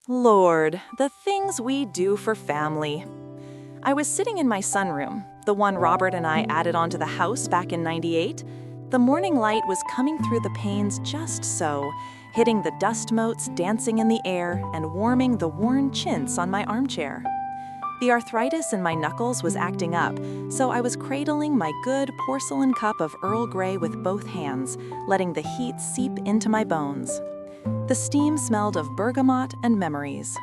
Lord, the things we do for family. I was sitting in my sunroom, the one Robert and I added onto the house back in '98. The morning light was coming through the panes just so, hitting the dust motes dancing in the air and warming the worn chintz on my armchair. The arthritis in my knuckles was acting up, so I was cradling my good porcelain cup of Earl Grey with both hands, letting the heat seep into my bones. The steam smelled of bergamot and memories.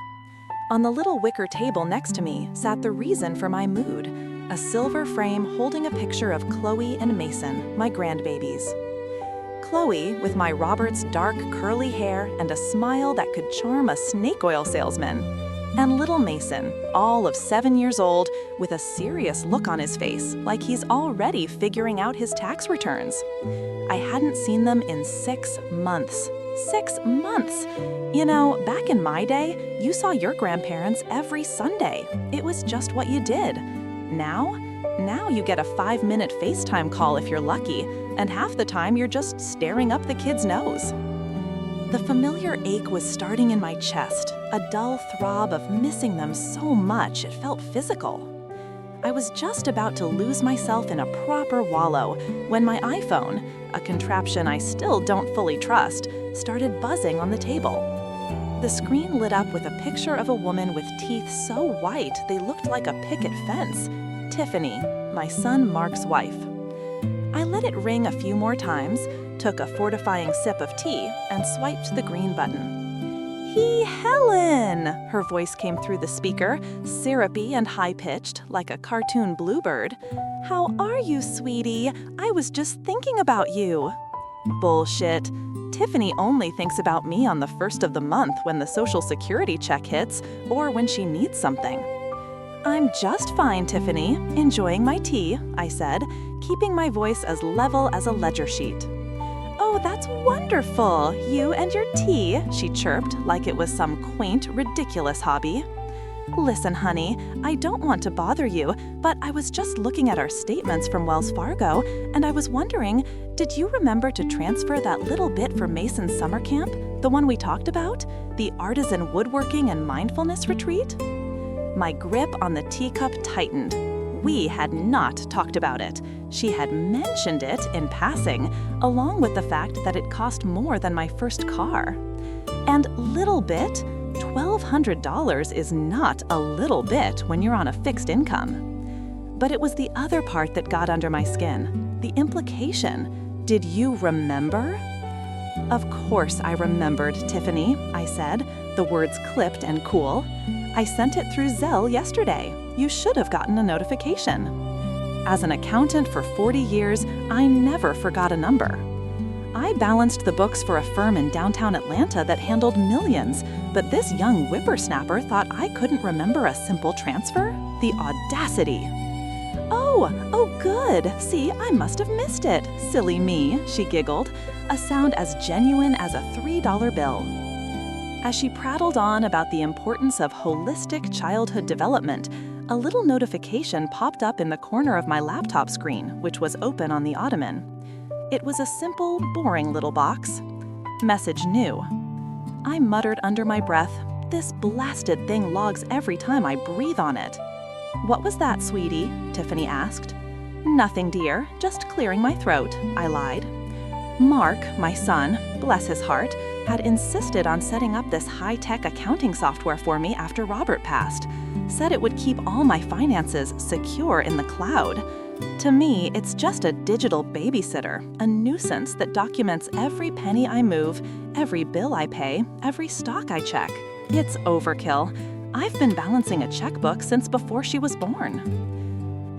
On the little wicker table next to me sat the reason for my mood, a silver frame holding a picture of Chloe and Mason, my grandbabies. Chloe, with my Robert's dark curly hair and a smile that could charm a snake oil salesman. And little Mason, all of 7 years old, with a serious look on his face, like he's already figuring out his tax returns. I hadn't seen them in 6 months. 6 months! You know, back in my day, you saw your grandparents every Sunday. It was just what you did. Now you get a 5-minute FaceTime call if you're lucky, and half the time you're just staring up the kid's nose. The familiar ache was starting in my chest, a dull throb of missing them so much it felt physical. I was just about to lose myself in a proper wallow when my iPhone, a contraption I still don't fully trust, started buzzing on the table. The screen lit up with a picture of a woman with teeth so white they looked like a picket fence. Tiffany, my son Mark's wife. I let it ring a few more times, took a fortifying sip of tea, and swiped the green button. Helen! Her voice came through the speaker, syrupy and high-pitched, like a cartoon bluebird. How are you, sweetie? I was just thinking about you. Bullshit. Tiffany only thinks about me on the first of the month when the Social Security check hits, or when she needs something. I'm just fine, Tiffany, enjoying my tea, I said, keeping my voice as level as a ledger sheet. Oh, that's wonderful, you and your tea, she chirped like it was some quaint, ridiculous hobby. Listen, honey, I don't want to bother you, but I was just looking at our statements from Wells Fargo, and I was wondering, did you remember to transfer that little bit for Mason's summer camp, the one we talked about, the artisan woodworking and mindfulness retreat? My grip on the teacup tightened. We had not talked about it. She had mentioned it in passing, along with the fact that it cost more than my first car. And little bit? $1,200 is not a little bit when you're on a fixed income. But it was the other part that got under my skin, the implication. Did you remember? Of course I remembered, Tiffany, I said, the words clipped and cool. I sent it through Zelle yesterday. You should have gotten a notification. As an accountant for 40 years, I never forgot a number. I balanced the books for a firm in downtown Atlanta that handled millions, but this young whippersnapper thought I couldn't remember a simple transfer? The audacity! Oh, good. See, I must have missed it. Silly me, she giggled, a sound as genuine as a $3 bill. As she prattled on about the importance of holistic childhood development, a little notification popped up in the corner of my laptop screen, which was open on the ottoman. It was a simple, boring little box. Message new. I muttered under my breath, this blasted thing logs every time I breathe on it. What was that, sweetie? Tiffany asked. Nothing, dear, just clearing my throat, I lied. Mark, my son, bless his heart, had insisted on setting up this high-tech accounting software for me after Robert passed. Said it would keep all my finances secure in the cloud. To me, it's just a digital babysitter, a nuisance that documents every penny I move, every bill I pay, every stock I check. It's overkill. I've been balancing a checkbook since before she was born.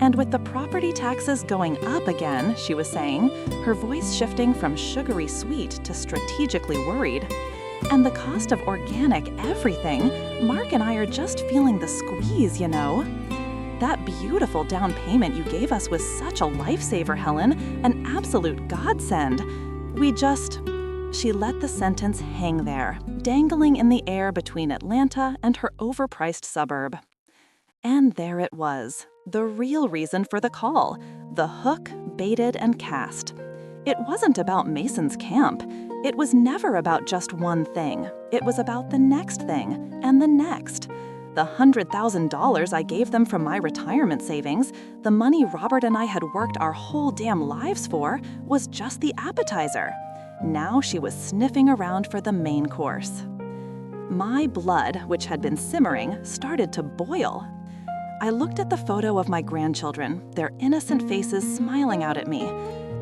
And with the property taxes going up again, she was saying, her voice shifting from sugary sweet to strategically worried. And the cost of organic everything, Mark and I are just feeling the squeeze, you know. That beautiful down payment you gave us was such a lifesaver, Helen, an absolute godsend. She let the sentence hang there, dangling in the air between Atlanta and her overpriced suburb. And there it was, the real reason for the call, the hook, baited, and cast. It wasn't about Mason's camp. It was never about just one thing. It was about the next thing, and the next. The $100,000 I gave them from my retirement savings, the money Robert and I had worked our whole damn lives for, was just the appetizer. Now she was sniffing around for the main course. My blood, which had been simmering, started to boil. I looked at the photo of my grandchildren, their innocent faces smiling out at me,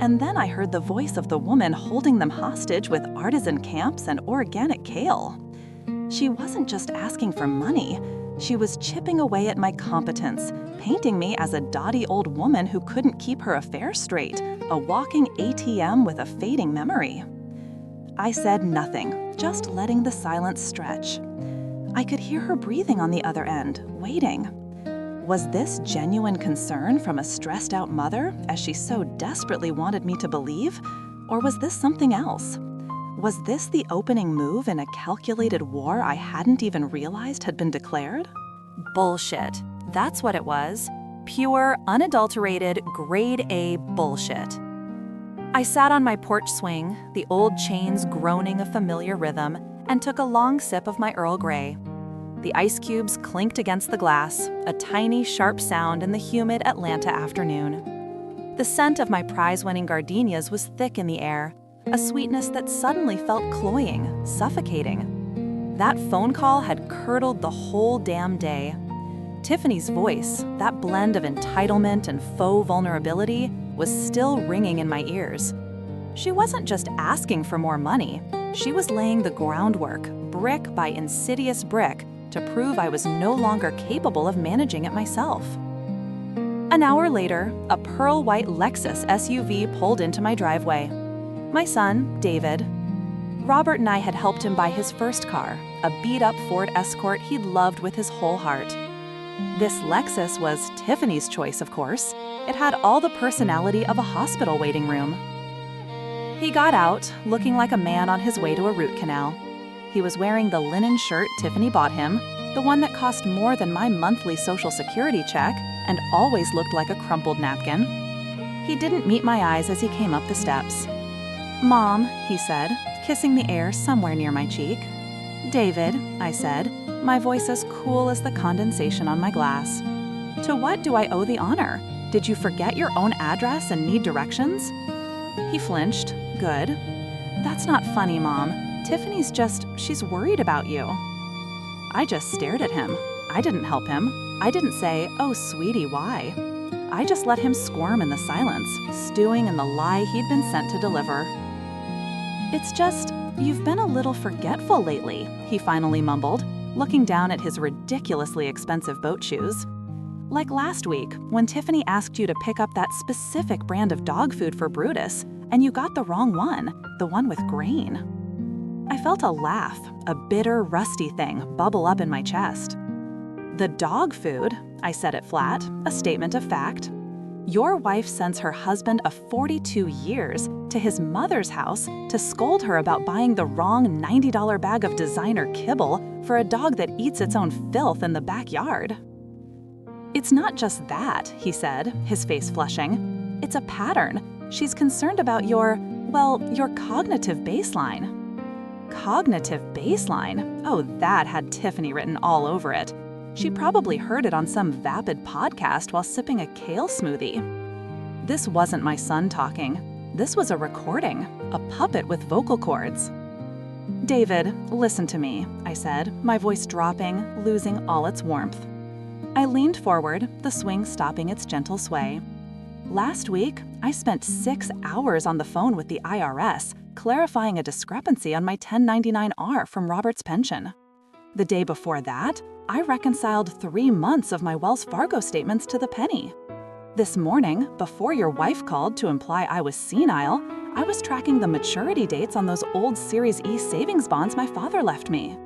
and then I heard the voice of the woman holding them hostage with artisan camps and organic kale. She wasn't just asking for money. She was chipping away at my competence, painting me as a dotty old woman who couldn't keep her affairs straight, a walking ATM with a fading memory. I said nothing, just letting the silence stretch. I could hear her breathing on the other end, waiting. Was this genuine concern from a stressed-out mother, as she so desperately wanted me to believe? Or was this something else? Was this the opening move in a calculated war I hadn't even realized had been declared? Bullshit. That's what it was. Pure, unadulterated, grade A bullshit. I sat on my porch swing, the old chains groaning a familiar rhythm, and took a long sip of my Earl Grey. The ice cubes clinked against the glass, a tiny, sharp sound in the humid Atlanta afternoon. The scent of my prize-winning gardenias was thick in the air, a sweetness that suddenly felt cloying, suffocating. That phone call had curdled the whole damn day. Tiffany's voice, that blend of entitlement and faux vulnerability, was still ringing in my ears. She wasn't just asking for more money. She was laying the groundwork, brick by insidious brick, to prove I was no longer capable of managing it myself. An hour later, a pearl-white Lexus SUV pulled into my driveway. My son, David. Robert and I had helped him buy his first car, a beat-up Ford Escort he'd loved with his whole heart. This Lexus was Tiffany's choice, of course. It had all the personality of a hospital waiting room. He got out, looking like a man on his way to a root canal. He was wearing the linen shirt Tiffany bought him, the one that cost more than my monthly Social Security check and always looked like a crumpled napkin. He didn't meet my eyes as he came up the steps. "Mom," he said, kissing the air somewhere near my cheek. "David," I said, my voice as cool as the condensation on my glass. "To what do I owe the honor? Did you forget your own address and need directions?" He flinched. "Good." "That's not funny, Mom. Tiffany's she's worried about you." I just stared at him. I didn't help him. I didn't say, "Oh, sweetie, why?" I just let him squirm in the silence, stewing in the lie he'd been sent to deliver. "It's just, you've been a little forgetful lately," he finally mumbled, looking down at his ridiculously expensive boat shoes. "Like last week, when Tiffany asked you to pick up that specific brand of dog food for Brutus, and you got the wrong one, the one with grain." I felt a laugh, a bitter, rusty thing, bubble up in my chest. "The dog food," I said it flat, a statement of fact. "Your wife sends her husband of 42 years to his mother's house to scold her about buying the wrong $90 bag of designer kibble for a dog that eats its own filth in the backyard." "It's not just that," he said, his face flushing. "It's a pattern. She's concerned about your cognitive baseline." Cognitive baseline? Oh, that had Tiffany written all over it. She probably heard it on some vapid podcast while sipping a kale smoothie. This wasn't my son talking. This was a recording, a puppet with vocal cords. "David, listen to me," I said, my voice dropping, losing all its warmth. I leaned forward, the swing stopping its gentle sway. "Last week, I spent 6 hours on the phone with the IRS, clarifying a discrepancy on my 1099-R from Robert's pension. The day before that, I reconciled 3 months of my Wells Fargo statements to the penny. This morning, before your wife called to imply I was senile, I was tracking the maturity dates on those old Series E savings bonds my father left me.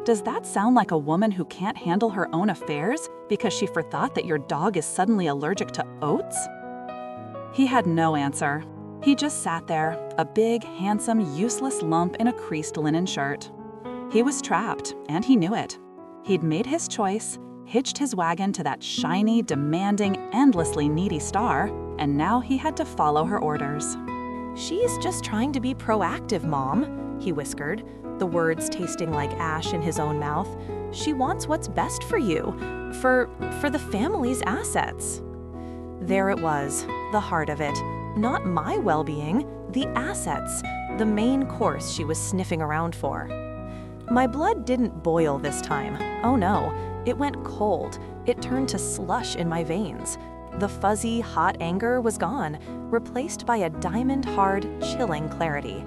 Does that sound like a woman who can't handle her own affairs because she forthought that your dog is suddenly allergic to oats?" He had no answer. He just sat there, a big, handsome, useless lump in a creased linen shirt. He was trapped, and he knew it. He'd made his choice, hitched his wagon to that shiny, demanding, endlessly needy star, and now he had to follow her orders. "She's just trying to be proactive, Mom," he whispered, the words tasting like ash in his own mouth. She wants what's best for you, for the family's assets. There it was, the heart of it. Not my well-being, the assets, the main course she was sniffing around for. My blood didn't boil this time. Oh no, it went cold. It turned to slush in my veins. The fuzzy, hot anger was gone, replaced by a diamond-hard, chilling clarity.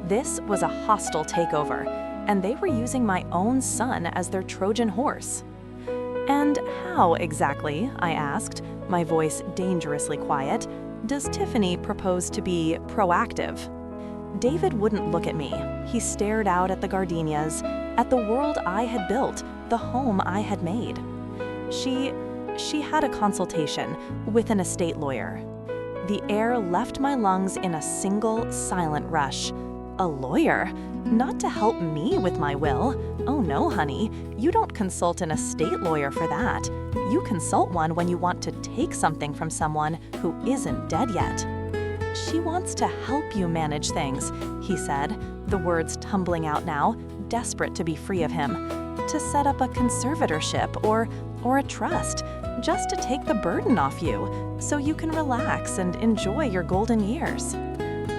This was a hostile takeover, and they were using my own son as their Trojan horse. And how exactly, I asked, my voice dangerously quiet, does Tiffany propose to be proactive? David wouldn't look at me. He stared out at the gardenias, at the world I had built, the home I had made. She had a consultation with an estate lawyer. The air left my lungs in a single, silent rush. A lawyer? Not to help me with my will. Oh no, honey, you don't consult an estate lawyer for that. You consult one when you want to take something from someone who isn't dead yet. She wants to help you manage things, he said, the words tumbling out now, desperate to be free of him. To set up a conservatorship or a trust, just to take the burden off you, so you can relax and enjoy your golden years.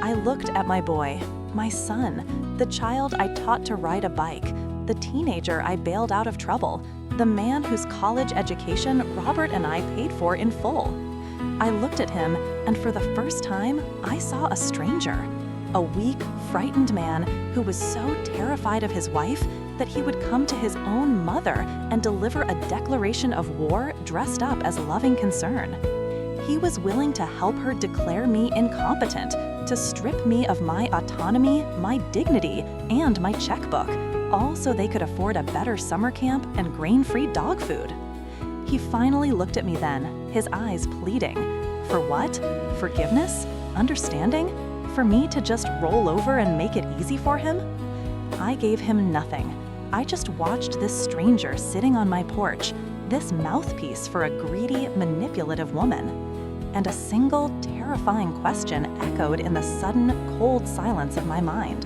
I looked at my boy, my son, the child I taught to ride a bike, the teenager I bailed out of trouble, the man whose college education Robert and I paid for in full. I looked at him, and for the first time, I saw a stranger. A weak, frightened man who was so terrified of his wife that he would come to his own mother and deliver a declaration of war dressed up as loving concern. He was willing to help her declare me incompetent, to strip me of my autonomy, my dignity, and my checkbook, all so they could afford a better summer camp and grain-free dog food. He finally looked at me then, his eyes pleading. For what? Forgiveness? Understanding? For me to just roll over and make it easy for him? I gave him nothing. I just watched this stranger sitting on my porch, this mouthpiece for a greedy, manipulative woman. And a single, terrifying question echoed in the sudden, cold silence of my mind.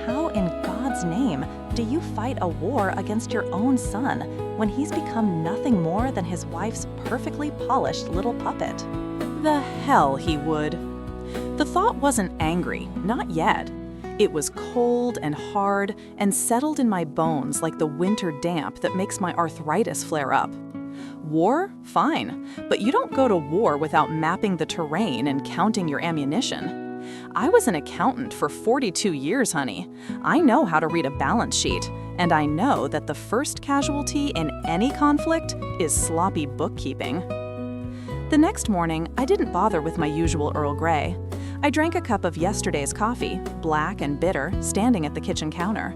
How in God's name do you fight a war against your own son when he's become nothing more than his wife's perfectly polished little puppet? The hell he would. The thought wasn't angry, not yet. It was cold and hard and settled in my bones like the winter damp that makes my arthritis flare up. War? Fine, but you don't go to war without mapping the terrain and counting your ammunition. I was an accountant for 42 years, honey. I know how to read a balance sheet, and I know that the first casualty in any conflict is sloppy bookkeeping. The next morning, I didn't bother with my usual Earl Grey. I drank a cup of yesterday's coffee, black and bitter, standing at the kitchen counter.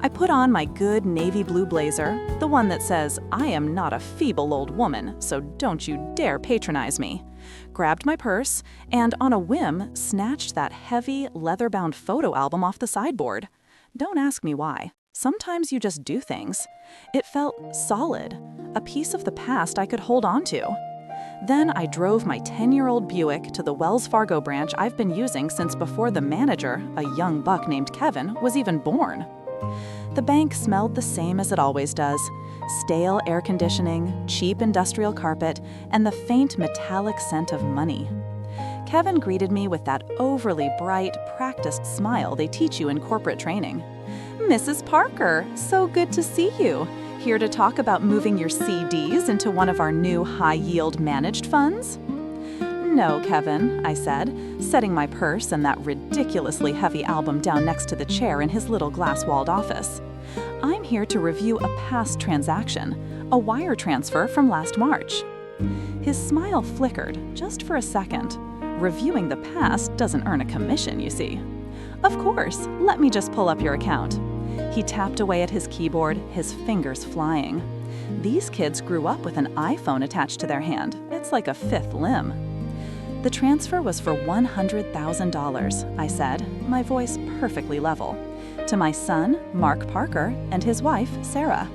I put on my good navy blue blazer, the one that says, "I am not a feeble old woman, so don't you dare patronize me," grabbed my purse, and on a whim, snatched that heavy, leather-bound photo album off the sideboard. Don't ask me why. Sometimes you just do things. It felt solid, a piece of the past I could hold on to. Then I drove my 10-year-old Buick to the Wells Fargo branch I've been using since before the manager, a young buck named Kevin, was even born. The bank smelled the same as it always does: stale air conditioning, cheap industrial carpet, and the faint metallic scent of money. Kevin greeted me with that overly bright, practiced smile they teach you in corporate training. "Mrs. Parker, so good to see you. Here to talk about moving your CDs into one of our new high-yield managed funds?" "No, Kevin," I said, setting my purse and that ridiculously heavy album down next to the chair in his little glass-walled office. "I'm here to review a past transaction, a wire transfer from last March." His smile flickered, just for a second. Reviewing the past doesn't earn a commission, you see. "Of course, let me just pull up your account." He tapped away at his keyboard, his fingers flying. These kids grew up with an iPhone attached to their hand. It's like a fifth limb. "The transfer was for $100,000, I said, my voice perfectly level. "To my son, Mark Parker, and his wife, Sarah."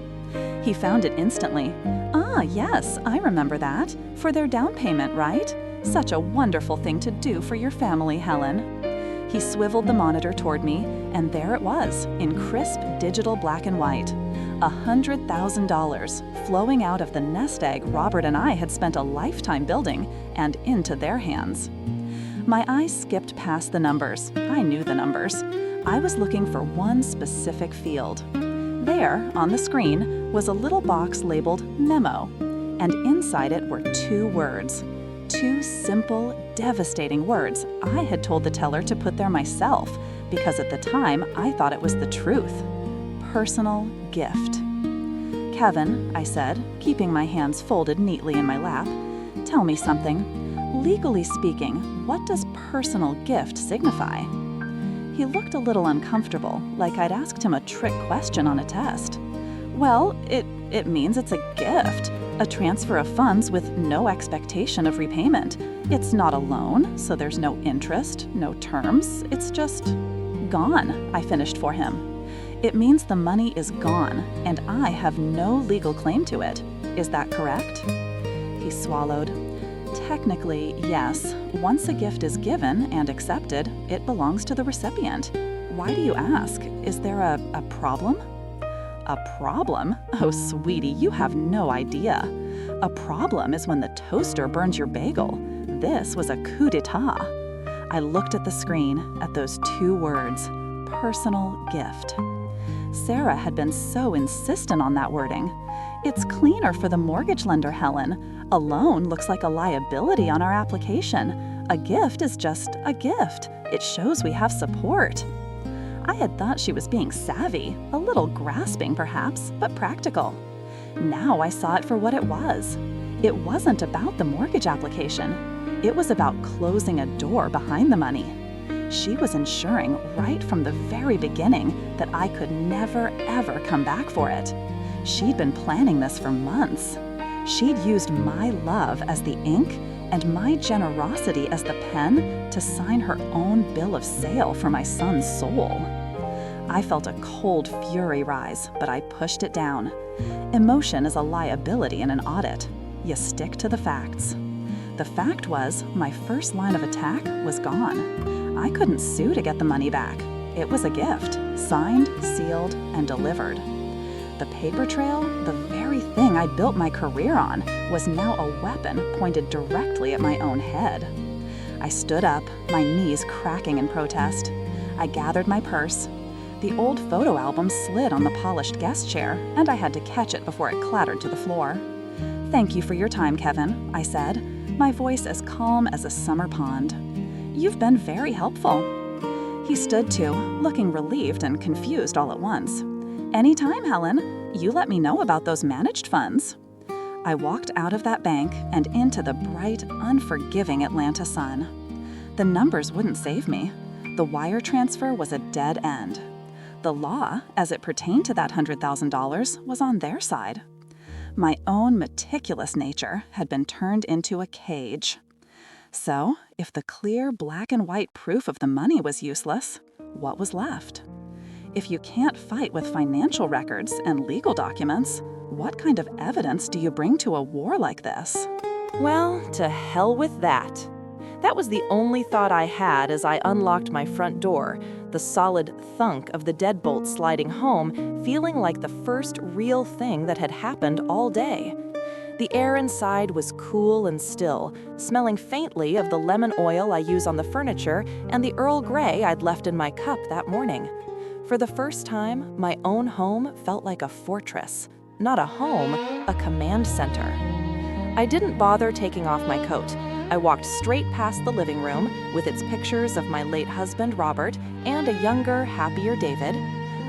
He found it instantly. "Ah, yes, I remember that. For their down payment, right? Such a wonderful thing to do for your family, Helen." He swiveled the monitor toward me, and there it was, in crisp digital black and white. $100,000 flowing out of the nest egg Robert and I had spent a lifetime building and into their hands. My eyes skipped past the numbers. I knew the numbers. I was looking for one specific field. There, on the screen, was a little box labeled Memo, and inside it were 2 words. 2 simple, devastating words I had told the teller to put there myself because at the time I thought it was the truth. Personal gift. Kevin, I said, keeping my hands folded neatly in my lap, tell me something. Legally speaking, what does personal gift signify? He looked a little uncomfortable, like I'd asked him a trick question on a test. Well, it means it's a gift, a transfer of funds with no expectation of repayment. It's not a loan, so there's no interest, no terms. It's just gone, I finished for him. It means the money is gone, and I have no legal claim to it. Is that correct? He swallowed. Technically, yes. Once a gift is given and accepted, it belongs to the recipient. Why do you ask? Is there a problem? A problem? Oh, sweetie, you have no idea. A problem is when the toaster burns your bagel. This was a coup d'etat. I looked at the screen, at those 2 words, personal gift. Sarah had been so insistent on that wording. It's cleaner for the mortgage lender, Helen. A loan looks like a liability on our application. A gift is just a gift. It shows we have support. I had thought she was being savvy, a little grasping perhaps, but practical. Now I saw it for what it was. It wasn't about the mortgage application. It was about closing a door behind the money. She was ensuring right from the very beginning that I could never, ever come back for it. She'd been planning this for months. She'd used my love as the ink and my generosity as the pen to sign her own bill of sale for my son's soul. I felt a cold fury rise, but I pushed it down. Emotion is a liability in an audit. You stick to the facts. The fact was, my first line of attack was gone. I couldn't sue to get the money back. It was a gift, signed, sealed, and delivered. The paper trail, the very thing I built my career on, was now a weapon pointed directly at my own head. I stood up, my knees cracking in protest. I gathered my purse. The old photo album slid on the polished guest chair, and I had to catch it before it clattered to the floor. "Thank you for your time, Kevin," I said, my voice as calm as a summer pond. "You've been very helpful." He stood too, looking relieved and confused all at once. "Anytime, Helen. You let me know about those managed funds." I walked out of that bank and into the bright, unforgiving Atlanta sun. The numbers wouldn't save me. The wire transfer was a dead end. The law, as it pertained to that $100,000, was on their side. My own meticulous nature had been turned into a cage. So, if the clear black and white proof of the money was useless, what was left? If you can't fight with financial records and legal documents, what kind of evidence do you bring to a war like this? Well, to hell with that. That was the only thought I had as I unlocked my front door, the solid thunk of the deadbolt sliding home feeling like the first real thing that had happened all day. The air inside was cool and still, smelling faintly of the lemon oil I use on the furniture and the Earl Grey I'd left in my cup that morning. For the first time, my own home felt like a fortress. Not a home, a command center. I didn't bother taking off my coat. I walked straight past the living room with its pictures of my late husband, Robert, and a younger, happier David.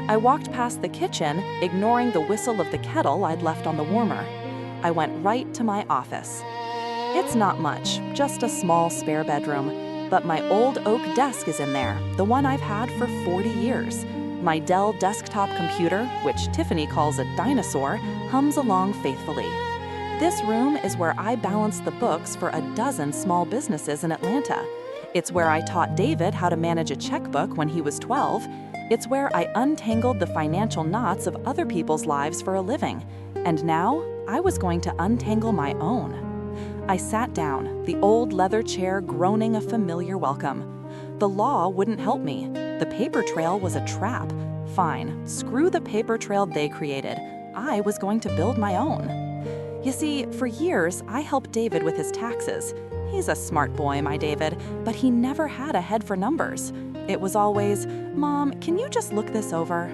I walked past the kitchen, ignoring the whistle of the kettle I'd left on the warmer. I went right to my office. It's not much, just a small spare bedroom, but my old oak desk is in there, the one I've had for 40 years. My Dell desktop computer, which Tiffany calls a dinosaur, hums along faithfully. This room is where I balance the books for a dozen small businesses in Atlanta. It's where I taught David how to manage a checkbook when he was 12. It's where I untangled the financial knots of other people's lives for a living. And now, I was going to untangle my own. I sat down, the old leather chair groaning a familiar welcome. The law wouldn't help me. The paper trail was a trap. Fine, screw the paper trail they created. I was going to build my own. You see, for years, I helped David with his taxes. He's a smart boy, my David, but he never had a head for numbers. It was always, "Mom, can you just look this over?"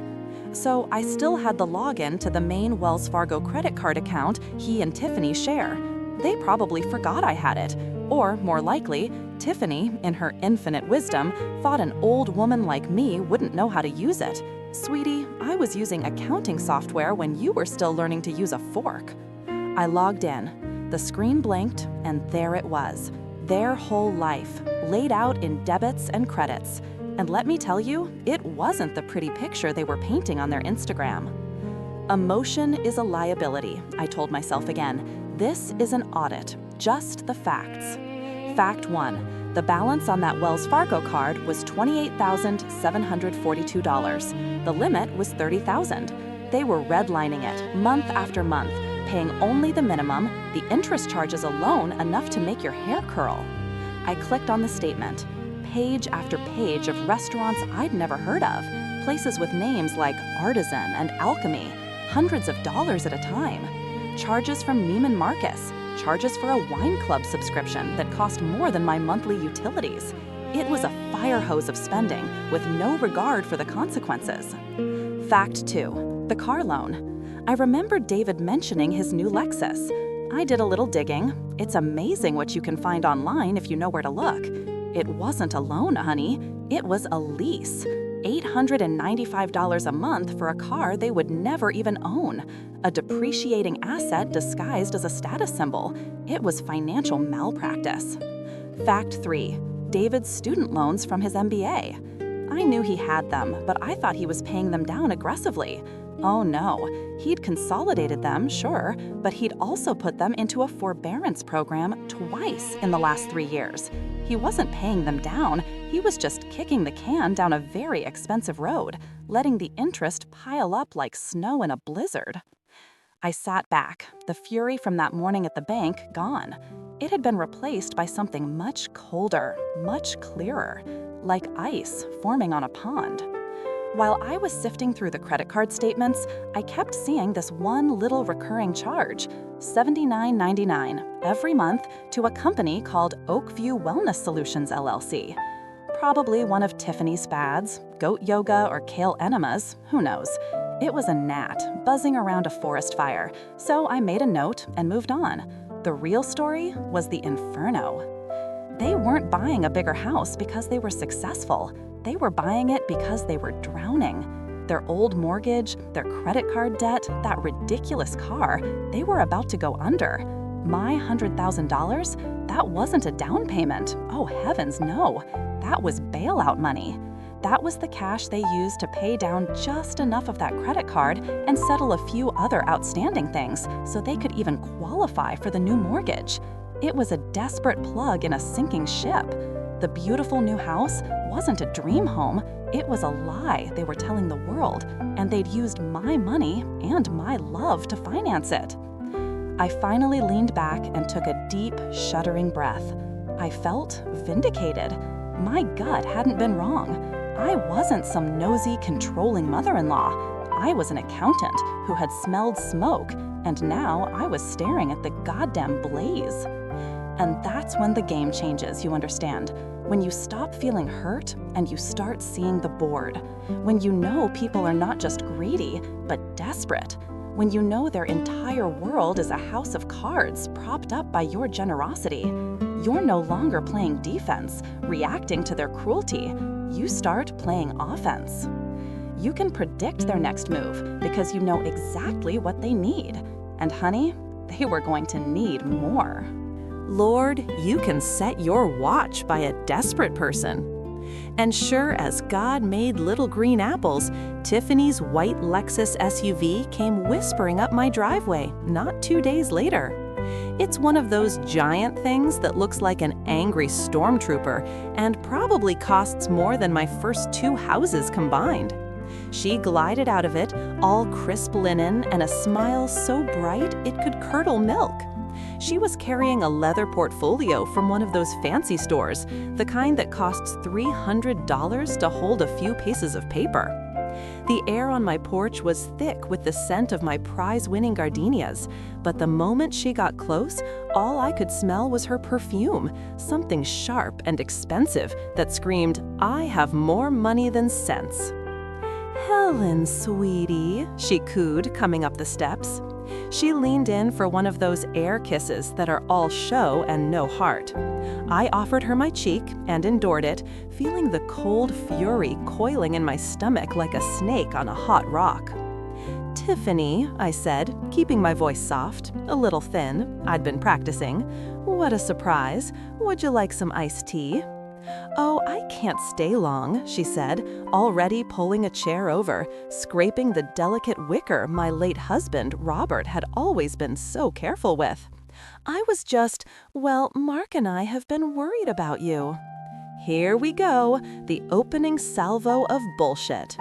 So I still had the login to the main Wells Fargo credit card account he and Tiffany share. They probably forgot I had it. Or, more likely, Tiffany, in her infinite wisdom, thought an old woman like me wouldn't know how to use it. Sweetie, I was using accounting software when you were still learning to use a fork. I logged in. The screen blinked, and there it was. Their whole life, laid out in debits and credits. And let me tell you, it wasn't the pretty picture they were painting on their Instagram. Emotion is a liability, I told myself again. This is an audit, just the facts. Fact 1. The balance on that Wells Fargo card was $28,742. The limit was $30,000. They were redlining it month after month, paying only the minimum, the interest charges alone enough to make your hair curl. I clicked on the statement. Page after page of restaurants I'd never heard of, places with names like Artisan and Alchemy, hundreds of dollars at a time. Charges from Neiman Marcus, charges for a wine club subscription that cost more than my monthly utilities. It was a fire hose of spending with no regard for the consequences. Fact 2. The car loan. I remembered David mentioning his new Lexus. I did a little digging. It's amazing what you can find online if you know where to look. It wasn't a loan, honey. It was a lease. $895 a month for a car they would never even own. A depreciating asset disguised as a status symbol. It was financial malpractice. Fact 3. David's student loans from his MBA. I knew he had them, but I thought he was paying them down aggressively. Oh no, he'd consolidated them, sure, but he'd also put them into a forbearance program twice in the last 3 years. He wasn't paying them down, he was just kicking the can down a very expensive road, letting the interest pile up like snow in a blizzard. I sat back, the fury from that morning at the bank gone. It had been replaced by something much colder, much clearer, like ice forming on a pond. While I was sifting through the credit card statements, I kept seeing this one little recurring charge, $79.99, every month to a company called Oakview Wellness Solutions, LLC. Probably one of Tiffany's fads, goat yoga or kale enemas, who knows. It was a gnat buzzing around a forest fire, so I made a note and moved on. The real story was the inferno. They weren't buying a bigger house because they were successful. They were buying it because they were drowning. Their old mortgage, their credit card debt, that ridiculous car, they were about to go under. My $100,000? That wasn't a down payment. Oh heavens, no. That was bailout money. That was the cash they used to pay down just enough of that credit card and settle a few other outstanding things so they could even qualify for the new mortgage. It was a desperate plug in a sinking ship. The beautiful new house wasn't a dream home, it was a lie they were telling the world, and they'd used my money and my love to finance it. I finally leaned back and took a deep, shuddering breath. I felt vindicated. My gut hadn't been wrong. I wasn't some nosy, controlling mother-in-law. I was an accountant who had smelled smoke, and now I was staring at the goddamn blaze. And that's when the game changes, you understand. When you stop feeling hurt and you start seeing the board. When you know people are not just greedy, but desperate. When you know their entire world is a house of cards propped up by your generosity. You're no longer playing defense, reacting to their cruelty. You start playing offense. You can predict their next move because you know exactly what they need. And honey, they were going to need more. Lord, you can set your watch by a desperate person. And sure as God made little green apples, Tiffany's white Lexus SUV came whispering up my driveway not 2 days later. It's one of those giant things that looks like an angry stormtrooper and probably costs more than my first 2 houses combined. She glided out of it, all crisp linen and a smile so bright it could curdle milk. She was carrying a leather portfolio from one of those fancy stores, the kind that costs $300 to hold a few pieces of paper. The air on my porch was thick with the scent of my prize-winning gardenias, but the moment she got close, all I could smell was her perfume, something sharp and expensive that screamed, "I have more money than sense." "Helen, sweetie," she cooed, coming up the steps. She leaned in for one of those air kisses that are all show and no heart. I offered her my cheek and endured it, feeling the cold fury coiling in my stomach like a snake on a hot rock. "Tiffany," I said, keeping my voice soft, a little thin. I'd been practicing. "What a surprise. Would you like some iced tea?" "Oh, I can't stay long," she said, already pulling a chair over, scraping the delicate wicker my late husband, Robert, had always been so careful with. "I was just, well, Mark and I have been worried about you." Here we go, the opening salvo of bullshit.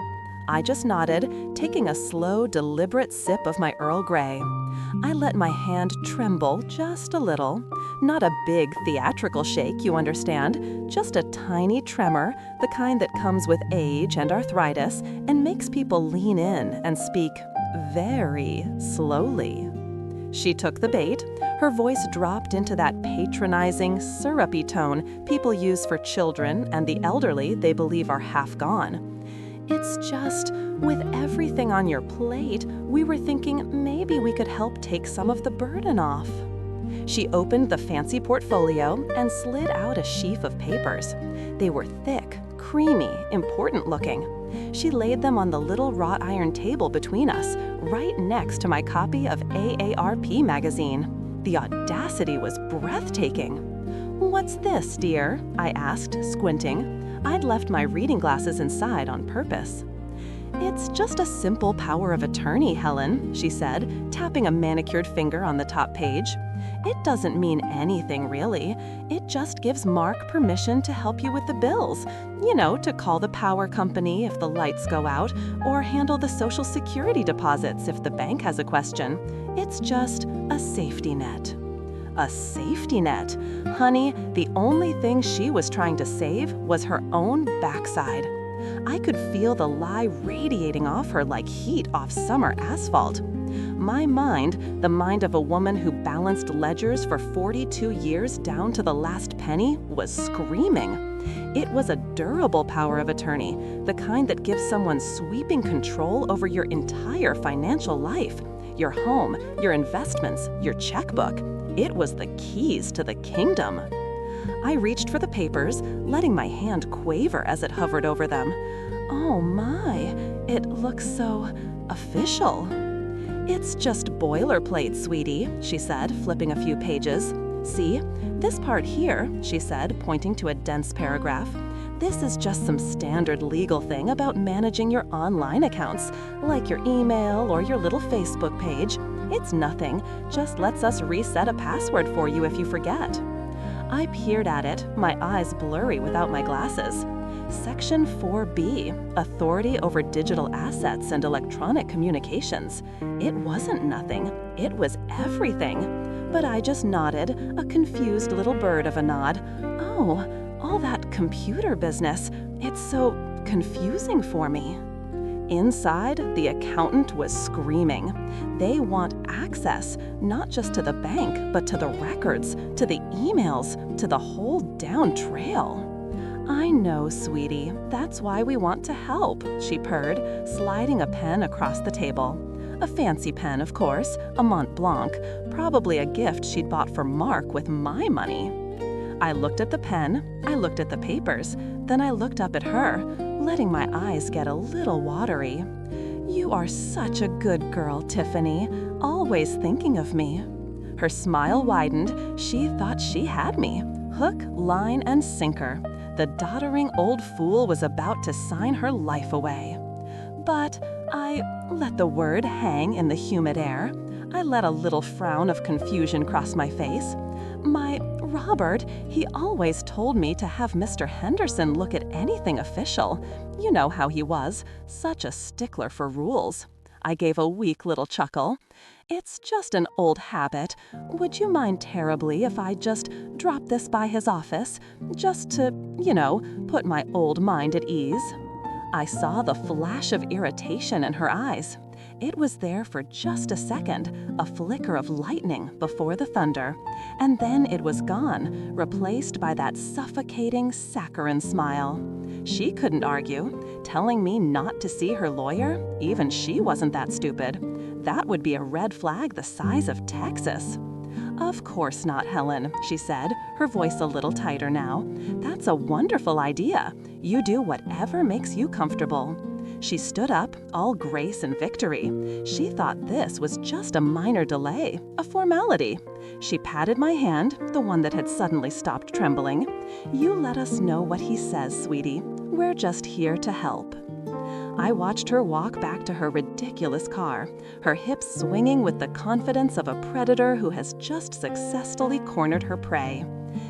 I just nodded, taking a slow, deliberate sip of my Earl Grey. I let my hand tremble just a little. Not a big theatrical shake, you understand, just a tiny tremor, the kind that comes with age and arthritis and makes people lean in and speak very slowly. She took the bait. Her voice dropped into that patronizing, syrupy tone people use for children and the elderly they believe are half gone. "It's just, with everything on your plate, we were thinking maybe we could help take some of the burden off." She opened the fancy portfolio and slid out a sheaf of papers. They were thick, creamy, important looking. She laid them on the little wrought iron table between us, right next to my copy of AARP magazine. The audacity was breathtaking. "What's this, dear?" I asked, squinting. I'd left my reading glasses inside on purpose. "It's just a simple power of attorney, Helen," she said, tapping a manicured finger on the top page. "It doesn't mean anything, really. It just gives Mark permission to help you with the bills. You know, to call the power company if the lights go out, or handle the Social Security deposits if the bank has a question. It's just a safety net." A safety net. Honey, the only thing she was trying to save was her own backside. I could feel the lie radiating off her like heat off summer asphalt. My mind, the mind of a woman who balanced ledgers for 42 years down to the last penny, was screaming. It was a durable power of attorney, the kind that gives someone sweeping control over your entire financial life, your home, your investments, your checkbook. It was the keys to the kingdom. I reached for the papers, letting my hand quaver as it hovered over them. "Oh my, it looks so official." "It's just boilerplate, sweetie," she said, flipping a few pages. "See, this part here," she said, pointing to a dense paragraph. "This is just some standard legal thing about managing your online accounts, like your email or your little Facebook page. It's nothing, just lets us reset a password for you if you forget." I peered at it, my eyes blurry without my glasses. Section 4B, Authority over Digital Assets and Electronic Communications. It wasn't nothing, it was everything. But I just nodded, a confused little bird of a nod. "Oh, all that computer business, it's so confusing for me." Inside, the accountant was screaming. They want access, not just to the bank, but to the records, to the emails, to the whole down trail. "I know, sweetie. That's why we want to help," she purred, sliding a pen across the table. A fancy pen, of course, a Mont Blanc, probably a gift she'd bought for Mark with my money. I looked at the pen, I looked at the papers, then I looked up at her, letting my eyes get a little watery. "You are such a good girl, Tiffany, always thinking of me." Her smile widened. She thought she had me. Hook, line, and sinker. The doddering old fool was about to sign her life away. But I let the word hang in the humid air. I let a little frown of confusion cross my face. My Robert, he always told me to have Mr. Henderson look at anything official. You know how he was, such a stickler for rules. I gave a weak little chuckle. "It's just an old habit. Would you mind terribly if I just dropped this by his office, just to, put my old mind at ease?" I saw the flash of irritation in her eyes. It was there for just a second, a flicker of lightning before the thunder, and then it was gone, replaced by that suffocating, saccharine smile. She couldn't argue, telling me not to see her lawyer. Even she wasn't that stupid. That would be a red flag the size of Texas. "Of course not, Helen," she said, her voice a little tighter now. "That's a wonderful idea. You do whatever makes you comfortable." She stood up, all grace and victory. She thought this was just a minor delay, a formality. She patted my hand, the one that had suddenly stopped trembling. "You let us know what he says, sweetie. We're just here to help." I watched her walk back to her ridiculous car, her hips swinging with the confidence of a predator who has just successfully cornered her prey.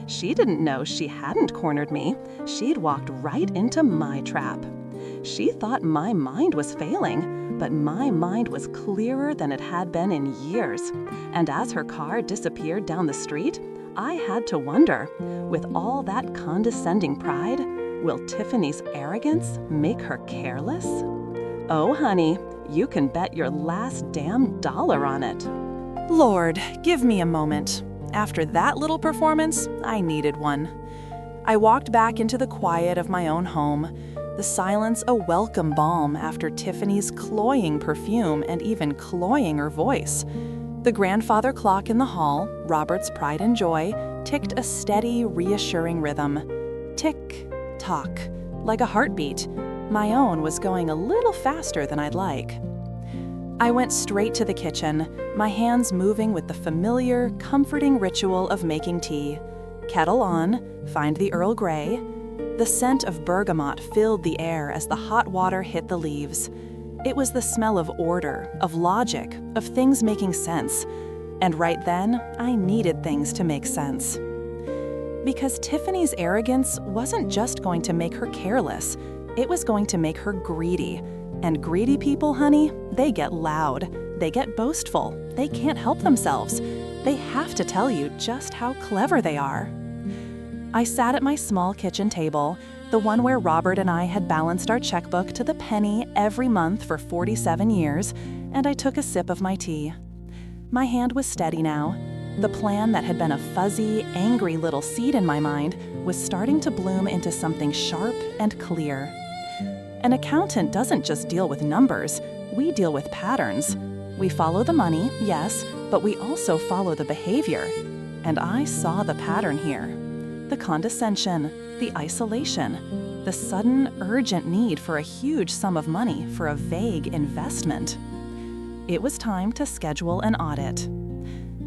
She didn't know she hadn't cornered me. She'd walked right into my trap. She thought my mind was failing, but my mind was clearer than it had been in years. And as her car disappeared down the street, I had to wonder, with all that condescending pride, will Tiffany's arrogance make her careless? Oh, honey, you can bet your last damn dollar on it. Lord, give me a moment. After that little performance, I needed one. I walked back into the quiet of my own home, the silence a welcome balm after Tiffany's cloying perfume and even cloying her voice. The grandfather clock in the hall, Robert's pride and joy, ticked a steady, reassuring rhythm. Tick-tock, like a heartbeat. My own was going a little faster than I'd like. I went straight to the kitchen, my hands moving with the familiar, comforting ritual of making tea. Kettle on, find the Earl Grey. The scent of bergamot filled the air as the hot water hit the leaves. It was the smell of order, of logic, of things making sense. And right then, I needed things to make sense. Because Tiffany's arrogance wasn't just going to make her careless, it was going to make her greedy. And greedy people, honey, they get loud, they get boastful, they can't help themselves. They have to tell you just how clever they are. I sat at my small kitchen table, the one where Robert and I had balanced our checkbook to the penny every month for 47 years, and I took a sip of my tea. My hand was steady now. The plan that had been a fuzzy, angry little seed in my mind was starting to bloom into something sharp and clear. An accountant doesn't just deal with numbers, we deal with patterns. We follow the money, yes, but we also follow the behavior. And I saw the pattern here. The condescension, the isolation, the sudden, urgent need for a huge sum of money for a vague investment. It was time to schedule an audit.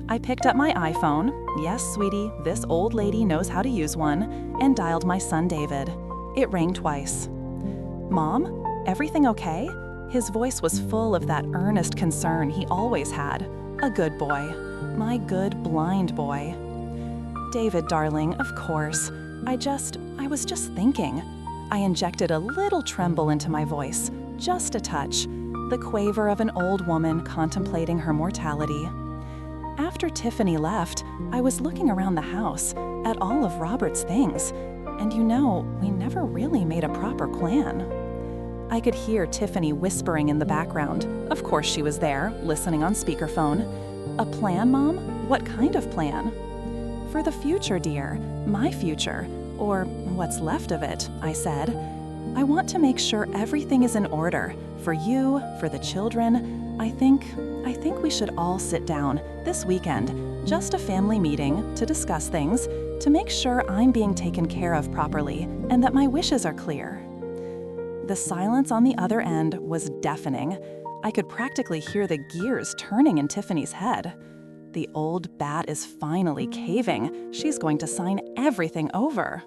I picked up my iPhone, yes, sweetie, this old lady knows how to use one, and dialed my son David. It rang twice. "Mom, everything okay?" His voice was full of that earnest concern he always had. A good boy. My good blind boy. "David, darling, of course. I was just thinking." I injected a little tremble into my voice, just a touch, the quaver of an old woman contemplating her mortality. After Tiffany left, I was looking around the house, at all of Robert's things, and we never really made a proper plan. I could hear Tiffany whispering in the background. Of course she was there, listening on speakerphone. "A plan, Mom? What kind of plan?" "For the future, dear. My future. Or what's left of it," I said. "I want to make sure everything is in order. For you, for the children. I think we should all sit down this weekend, just a family meeting, to discuss things, to make sure I'm being taken care of properly and that my wishes are clear." The silence on the other end was deafening. I could practically hear the gears turning in Tiffany's head. The old bat is finally caving. She's going to sign everything over.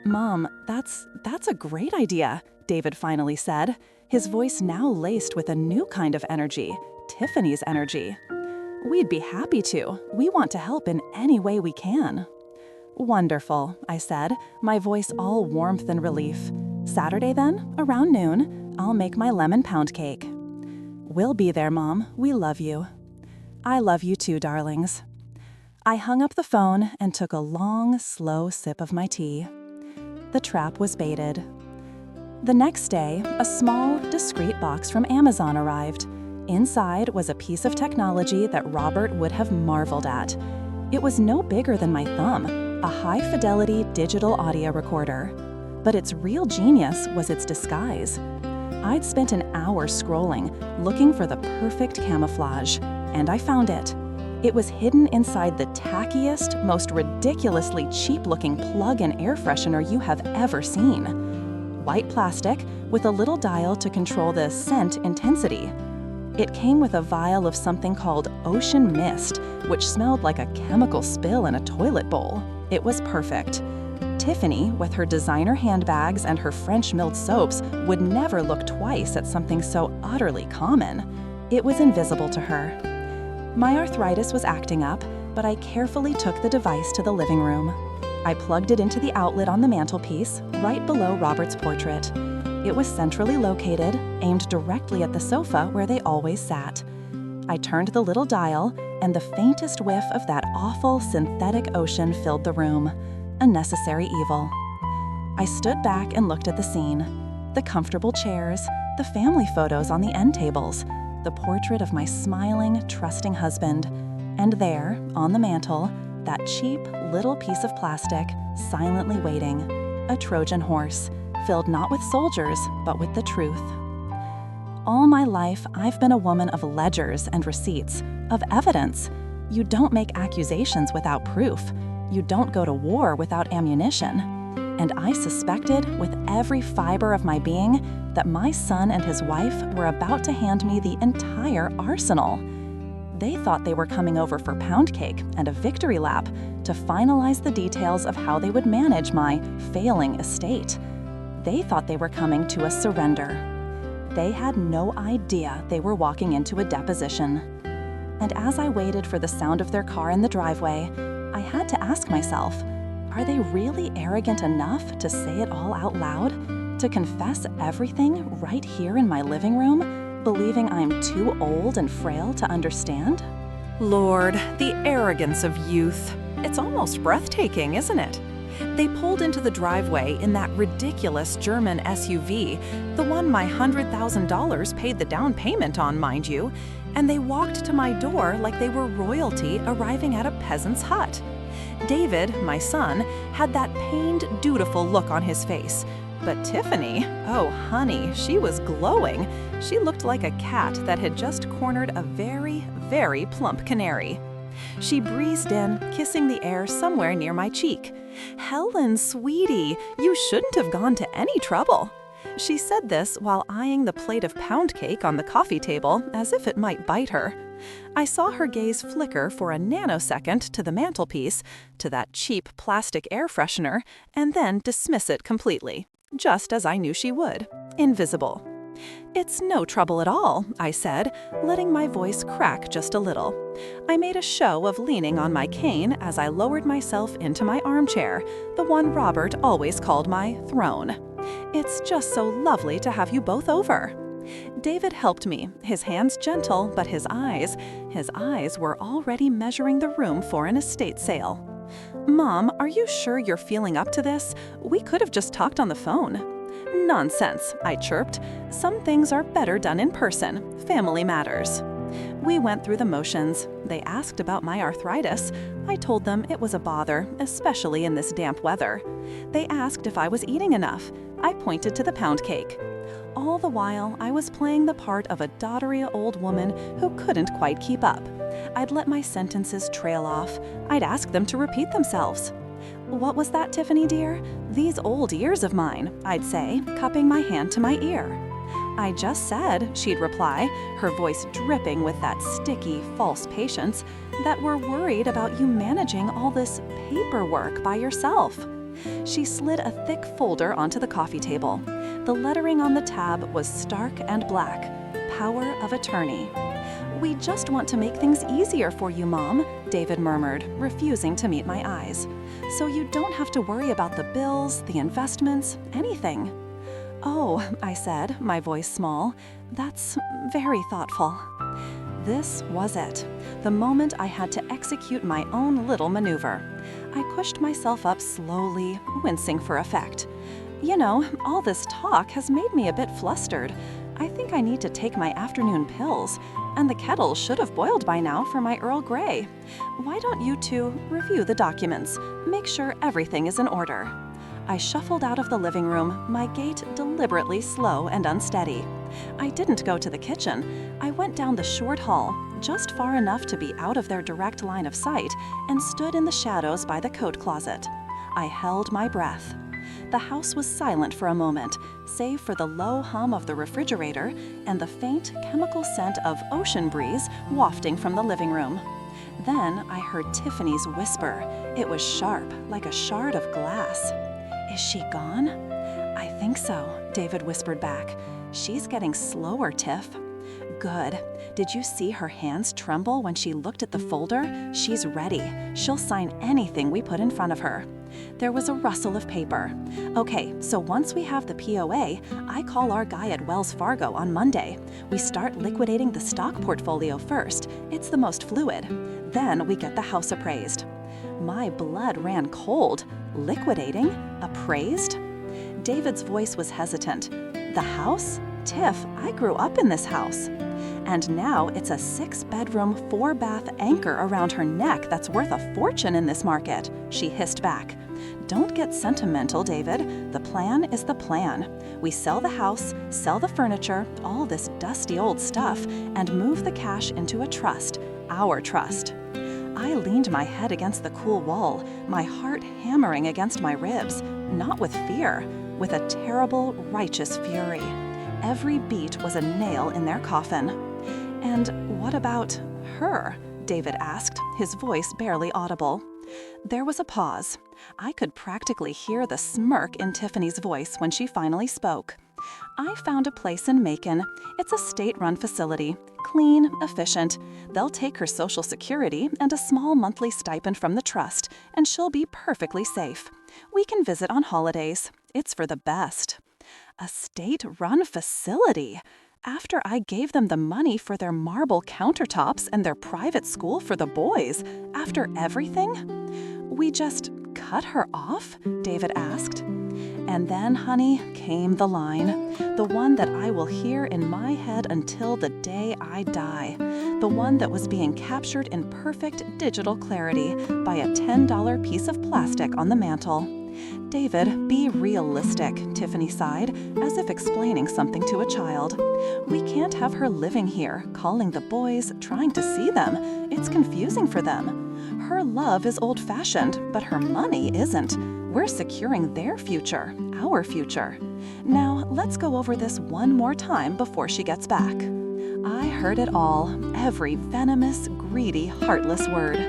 "Mom, that's a great idea," David finally said, his voice now laced with a new kind of energy, Tiffany's energy. "We'd be happy to. We want to help in any way we can." "Wonderful," I said, my voice all warmth and relief. "Saturday then, around noon, I'll make my lemon pound cake." "We'll be there, Mom. We love you." "I love you too, darlings." I hung up the phone and took a long, slow sip of my tea. The trap was baited. The next day, a small, discreet box from Amazon arrived. Inside was a piece of technology that Robert would have marveled at. It was no bigger than my thumb, a high-fidelity digital audio recorder. But its real genius was its disguise. I'd spent an hour scrolling, looking for the perfect camouflage, and I found it. It was hidden inside the tackiest, most ridiculously cheap-looking plug-in air freshener you have ever seen. White plastic with a little dial to control the scent intensity. It came with a vial of something called ocean mist, which smelled like a chemical spill in a toilet bowl. It was perfect. Tiffany, with her designer handbags and her French milled soaps, would never look twice at something so utterly common. It was invisible to her. My arthritis was acting up, but I carefully took the device to the living room. I plugged it into the outlet on the mantelpiece, right below Robert's portrait. It was centrally located, aimed directly at the sofa where they always sat. I turned the little dial, and the faintest whiff of that awful synthetic ocean filled the room. A necessary evil. I stood back and looked at the scene. The comfortable chairs, the family photos on the end tables, the portrait of my smiling, trusting husband, and there, on the mantel, that cheap little piece of plastic, silently waiting, a Trojan horse, filled not with soldiers, but with the truth. All my life, I've been a woman of ledgers and receipts, of evidence. You don't make accusations without proof. You don't go to war without ammunition. And I suspected, with every fiber of my being, that my son and his wife were about to hand me the entire arsenal. They thought they were coming over for pound cake and a victory lap to finalize the details of how they would manage my failing estate. They thought they were coming to a surrender. They had no idea they were walking into a deposition. And as I waited for the sound of their car in the driveway, I had to ask myself, are they really arrogant enough to say it all out loud? To confess everything right here in my living room, believing I'm too old and frail to understand? Lord, the arrogance of youth. It's almost breathtaking, isn't it? They pulled into the driveway in that ridiculous German SUV, the one my $100,000 paid the down payment on, mind you, and they walked to my door like they were royalty arriving at a peasant's hut. David, my son, had that pained, dutiful look on his face. But Tiffany, oh honey, she was glowing. She looked like a cat that had just cornered a very, very plump canary. She breezed in, kissing the air somewhere near my cheek. "Helen, sweetie, you shouldn't have gone to any trouble." She said this while eyeing the plate of pound cake on the coffee table as if it might bite her. I saw her gaze flicker for a nanosecond to the mantelpiece, to that cheap plastic air freshener, and then dismiss it completely, just as I knew she would, invisible. "It's no trouble at all," I said, letting my voice crack just a little. I made a show of leaning on my cane as I lowered myself into my armchair, the one Robert always called my throne. "It's just so lovely to have you both over." David helped me, his hands gentle, but his eyes were already measuring the room for an estate sale. "Mom, are you sure you're feeling up to this? We could have just talked on the phone." "Nonsense," I chirped. "Some things are better done in person. Family matters." We went through the motions. They asked about my arthritis. I told them it was a bother, especially in this damp weather. They asked if I was eating enough. I pointed to the pound cake. All the while, I was playing the part of a dottery old woman who couldn't quite keep up. I'd let my sentences trail off. I'd ask them to repeat themselves. "What was that, Tiffany dear? These old ears of mine," I'd say, cupping my hand to my ear. "I just said," she'd reply, her voice dripping with that sticky, false patience, "that we're worried about you managing all this paperwork by yourself." She slid a thick folder onto the coffee table. The lettering on the tab was stark and black, "Power of Attorney." "We just want to make things easier for you, Mom," David murmured, refusing to meet my eyes. "So you don't have to worry about the bills, the investments, anything." "Oh," I said, my voice small, "that's very thoughtful." This was it, the moment I had to execute my own little maneuver. I pushed myself up slowly, wincing for effect. All this talk has made me a bit flustered. I think I need to take my afternoon pills, and the kettle should have boiled by now for my Earl Grey. Why don't you two review the documents? Make sure everything is in order. I shuffled out of the living room, my gait deliberately slow and unsteady. I didn't go to the kitchen. I went down the short hall, just far enough to be out of their direct line of sight, and stood in the shadows by the coat closet. I held my breath. The house was silent for a moment, save for the low hum of the refrigerator and the faint chemical scent of ocean breeze wafting from the living room. Then I heard Tiffany's whisper. It was sharp, like a shard of glass. "Is she gone?" "I think so," David whispered back. "She's getting slower, Tiff." "Good. Did you see her hands tremble when she looked at the folder? She's ready. She'll sign anything we put in front of her." There was a rustle of paper. "Okay, so once we have the POA, I call our guy at Wells Fargo on Monday. We start liquidating the stock portfolio first. It's the most fluid. Then we get the house appraised." My blood ran cold. Liquidating? Appraised? David's voice was hesitant. "The house? Tiff, I grew up in this house." "And now it's a 6-bedroom, 4-bath anchor around her neck that's worth a fortune in this market," she hissed back. "Don't get sentimental, David. The plan is the plan. We sell the house, sell the furniture, all this dusty old stuff, and move the cash into a trust, our trust." I leaned my head against the cool wall, my heart hammering against my ribs, not with fear, with a terrible, righteous fury. Every beat was a nail in their coffin. "And what about her?" David asked, his voice barely audible. There was a pause. I could practically hear the smirk in Tiffany's voice when she finally spoke. "I found a place in Macon. It's a state-run facility. Clean, efficient. They'll take her Social Security and a small monthly stipend from the trust, and she'll be perfectly safe. We can visit on holidays. It's for the best." A state-run facility? After I gave them the money for their marble countertops and their private school for the boys? After everything? "We just cut her off?" David asked. And then, honey, came the line. The one that I will hear in my head until the day I die. The one that was being captured in perfect digital clarity by a $10 piece of plastic on the mantel. "David, be realistic," Tiffany sighed, as if explaining something to a child. "We can't have her living here, calling the boys, trying to see them. It's confusing for them. Her love is old-fashioned, but her money isn't. We're securing their future, our future. Now, let's go over this one more time before she gets back." I heard it all, every venomous, greedy, heartless word.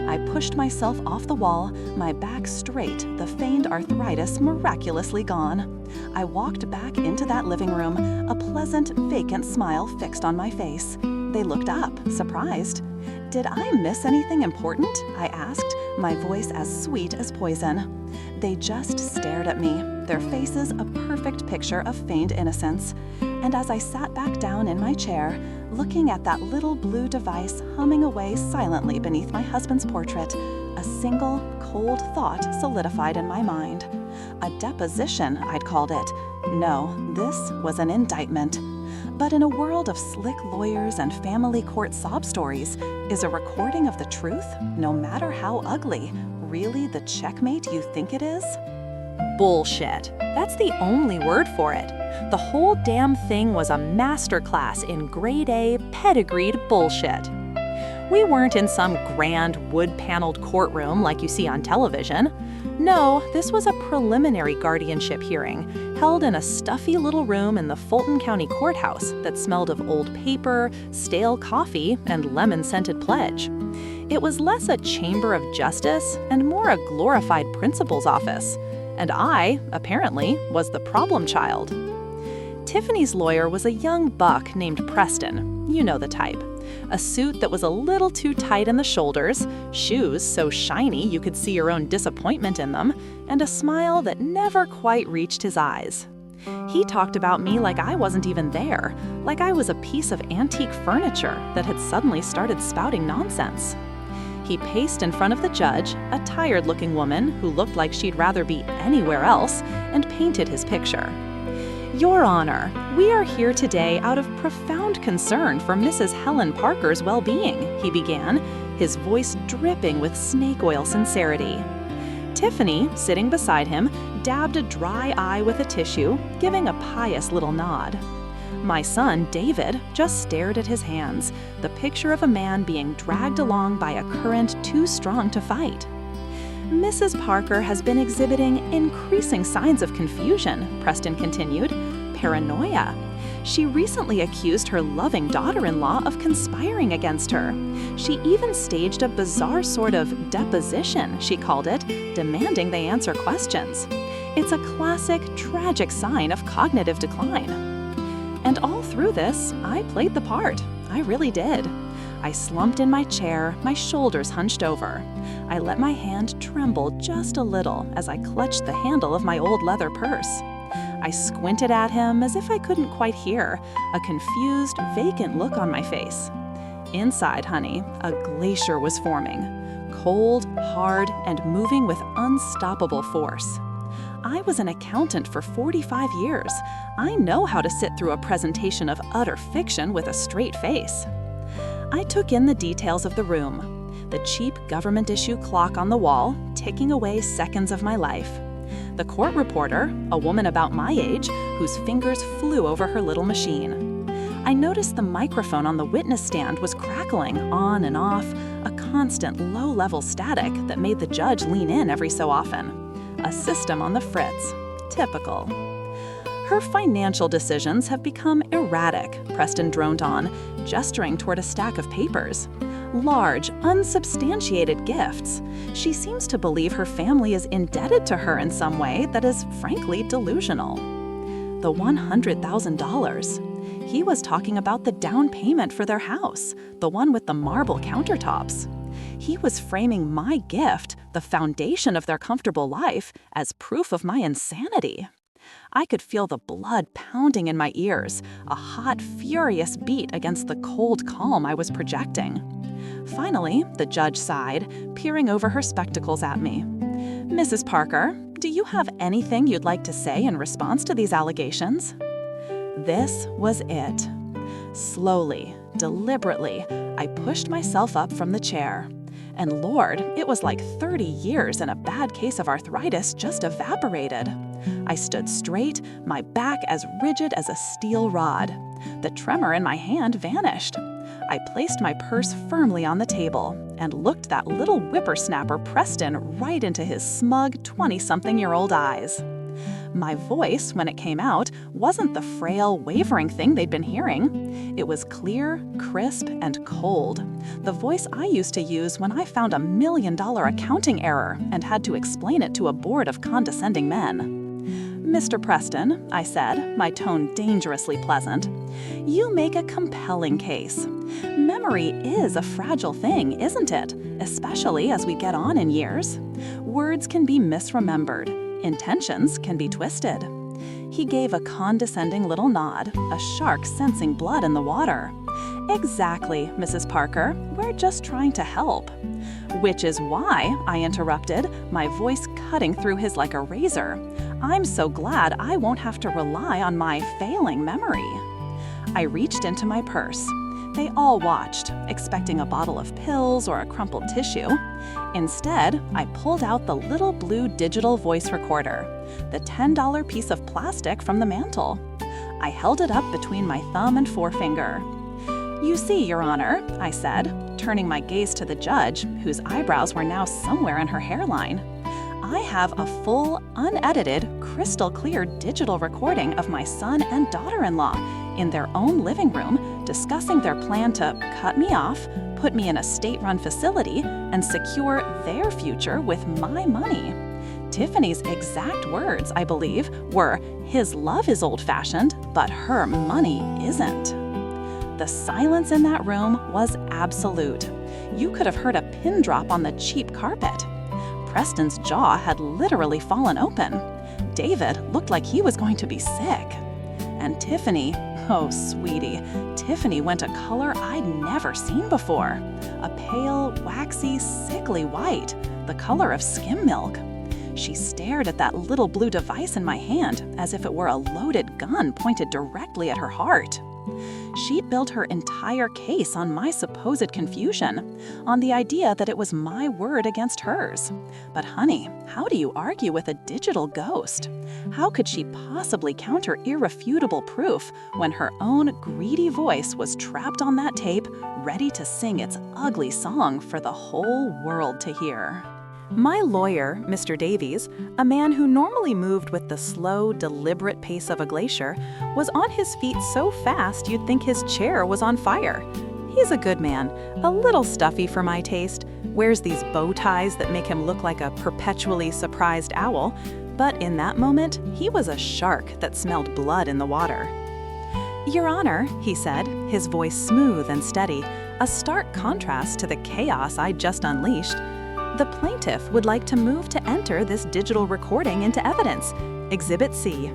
I pushed myself off the wall, my back straight, the feigned arthritis miraculously gone. I walked back into that living room, a pleasant, vacant smile fixed on my face. They looked up, surprised. "Did I miss anything important?" I asked, my voice as sweet as poison. They just stared at me, their faces a perfect picture of feigned innocence. And as I sat back down in my chair, looking at that little blue device humming away silently beneath my husband's portrait, a single, cold thought solidified in my mind. A deposition, I'd called it. No, this was an indictment. But in a world of slick lawyers and family court sob stories, is a recording of the truth, no matter how ugly, really the checkmate you think it is? Bullshit. That's the only word for it. The whole damn thing was a masterclass in grade A, pedigreed bullshit. We weren't in some grand wood-paneled courtroom like you see on television. No, this was a preliminary guardianship hearing, held in a stuffy little room in the Fulton County Courthouse that smelled of old paper, stale coffee, and lemon-scented pledge. It was less a chamber of justice and more a glorified principal's office. And I, apparently, was the problem child. Tiffany's lawyer was a young buck named Preston. You know the type. A suit that was a little too tight in the shoulders, shoes so shiny you could see your own disappointment in them, and a smile that never quite reached his eyes. He talked about me like I wasn't even there, like I was a piece of antique furniture that had suddenly started spouting nonsense. He paced in front of the judge, a tired-looking woman who looked like she'd rather be anywhere else, and painted his picture. "Your Honor, we are here today out of profound concern for Mrs. Helen Parker's well-being," he began, his voice dripping with snake oil sincerity. Tiffany, sitting beside him, dabbed a dry eye with a tissue, giving a pious little nod. My son, David, just stared at his hands, the picture of a man being dragged along by a current too strong to fight. "Mrs. Parker has been exhibiting increasing signs of confusion," Preston continued. "Paranoia. She recently accused her loving daughter-in-law of conspiring against her. She even staged a bizarre sort of deposition, she called it, demanding they answer questions. It's a classic, tragic sign of cognitive decline." And all through this, I played the part. I really did. I slumped in my chair, my shoulders hunched over. I let my hand tremble just a little as I clutched the handle of my old leather purse. I squinted at him as if I couldn't quite hear, a confused, vacant look on my face. Inside, honey, a glacier was forming, cold, hard, and moving with unstoppable force. I was an accountant for 45 years. I know how to sit through a presentation of utter fiction with a straight face. I took in the details of the room. The cheap government-issue clock on the wall, ticking away seconds of my life. The court reporter, a woman about my age, whose fingers flew over her little machine. I noticed the microphone on the witness stand was crackling on and off, a constant low-level static that made the judge lean in every so often. A system on the fritz. Typical. "Her financial decisions have become erratic," Preston droned on, gesturing toward a stack of papers. "Large, unsubstantiated gifts. She seems to believe her family is indebted to her in some way that is frankly delusional." The $100,000. He was talking about the down payment for their house, the one with the marble countertops. He was framing my gift, the foundation of their comfortable life, as proof of my insanity. I could feel the blood pounding in my ears, a hot, furious beat against the cold calm I was projecting. Finally, the judge sighed, peering over her spectacles at me. "Mrs. Parker, do you have anything you'd like to say in response to these allegations?" This was it. Slowly, deliberately, I pushed myself up from the chair. And Lord, it was like 30 years and a bad case of arthritis just evaporated. I stood straight, my back as rigid as a steel rod. The tremor in my hand vanished. I placed my purse firmly on the table and looked that little whippersnapper Preston right into his smug 20-something-year-old eyes. My voice, when it came out, wasn't the frail, wavering thing they'd been hearing. It was clear, crisp, and cold. The voice I used to use when I found $1 million accounting error and had to explain it to a board of condescending men. "Mr. Preston," I said, my tone dangerously pleasant, "you make a compelling case. Memory is a fragile thing, isn't it? Especially as we get on in years. Words can be misremembered. Intentions can be twisted." He gave a condescending little nod, a shark sensing blood in the water. "Exactly, Mrs. Parker. We're just trying to help." "Which is why," I interrupted, my voice cutting through his like a razor, "I'm so glad I won't have to rely on my failing memory." I reached into my purse. They all watched, expecting a bottle of pills or a crumpled tissue. Instead, I pulled out the little blue digital voice recorder, the $10 piece of plastic from the mantel. I held it up between my thumb and forefinger. "You see, Your Honor," I said, turning my gaze to the judge, whose eyebrows were now somewhere in her hairline. "I have a full, unedited, crystal-clear digital recording of my son and daughter-in-law in their own living room discussing their plan to cut me off, put me in a state-run facility, and secure their future with my money. Tiffany's exact words, I believe, were, 'His love is old-fashioned, but her money isn't.'" The silence in that room was absolute. You could have heard a pin drop on the cheap carpet. Preston's jaw had literally fallen open. David looked like he was going to be sick. And Tiffany, Oh, sweetie, Tiffany went a color I'd never seen before. A pale, waxy, sickly white, the color of skim milk. She stared at that little blue device in my hand as if it were a loaded gun pointed directly at her heart. She'd built her entire case on my supposed confusion, on the idea that it was my word against hers. But honey, how do you argue with a digital ghost? How could she possibly counter irrefutable proof when her own greedy voice was trapped on that tape, ready to sing its ugly song for the whole world to hear? My lawyer, Mr. Davies, a man who normally moved with the slow, deliberate pace of a glacier, was on his feet so fast you'd think his chair was on fire. He's a good man, a little stuffy for my taste, wears these bow ties that make him look like a perpetually surprised owl, but in that moment, he was a shark that smelled blood in the water. "Your Honor," he said, his voice smooth and steady, a stark contrast to the chaos I'd just unleashed, "the plaintiff would like to move to enter this digital recording into evidence. Exhibit C."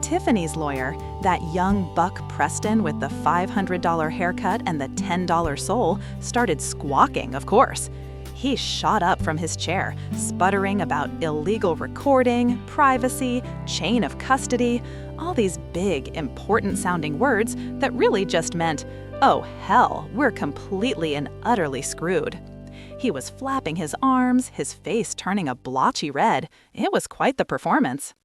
Tiffany's lawyer, that young Buck Preston with the $500 haircut and the $10 soul, started squawking, of course. He shot up from his chair, sputtering about illegal recording, privacy, chain of custody, all these big, important-sounding words that really just meant, oh hell, we're completely and utterly screwed. He was flapping his arms, his face turning a blotchy red. It was quite the performance.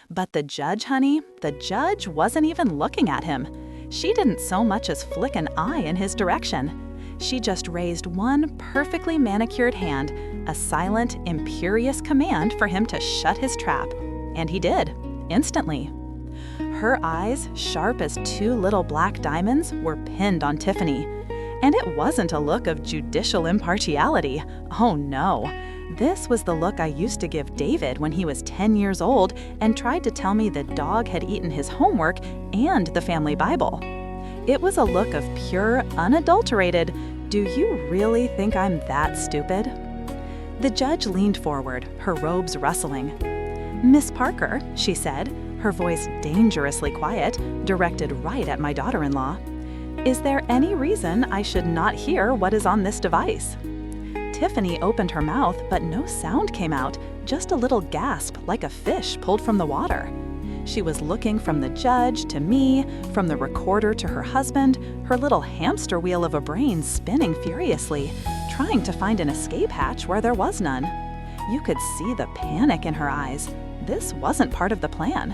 But the judge, honey, the judge wasn't even looking at him. She didn't so much as flick an eye in his direction. She just raised one perfectly manicured hand, a silent, imperious command for him to shut his trap. And he did, instantly. Her eyes, sharp as two little black diamonds, were pinned on Tiffany. And it wasn't a look of judicial impartiality. Oh no. This was the look I used to give David when he was 10 years old and tried to tell me the dog had eaten his homework and the family Bible. It was a look of pure, unadulterated, "Do you really think I'm that stupid?" The judge leaned forward, her robes rustling. "Miss Parker," she said, her voice dangerously quiet, directed right at my daughter-in-law, "is there any reason I should not hear what is on this device?" Tiffany opened her mouth, but no sound came out, just a little gasp like a fish pulled from the water. She was looking from the judge to me, from the recorder to her husband, her little hamster wheel of a brain spinning furiously, trying to find an escape hatch where there was none. You could see the panic in her eyes. This wasn't part of the plan.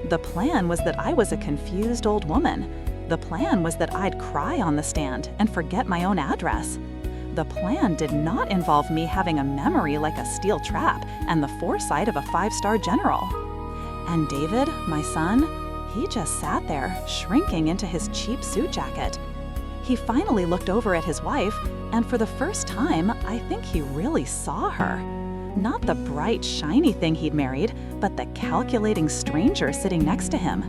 The plan was that I was a confused old woman. The plan was that I'd cry on the stand and forget my own address. The plan did not involve me having a memory like a steel trap and the foresight of a 5-star general. And David, my son, he just sat there, shrinking into his cheap suit jacket. He finally looked over at his wife, and for the first time, I think he really saw her. Not the bright, shiny thing he'd married, but the calculating stranger sitting next to him.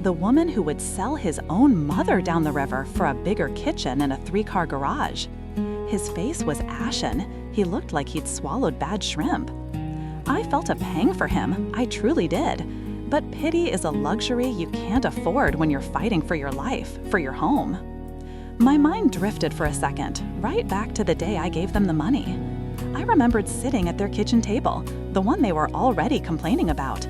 The woman who would sell his own mother down the river for a bigger kitchen and a 3-car garage. His face was ashen. He looked like he'd swallowed bad shrimp. I felt a pang for him, I truly did. But pity is a luxury you can't afford when you're fighting for your life, for your home. My mind drifted for a second, right back to the day I gave them the money. I remembered sitting at their kitchen table, the one they were already complaining about.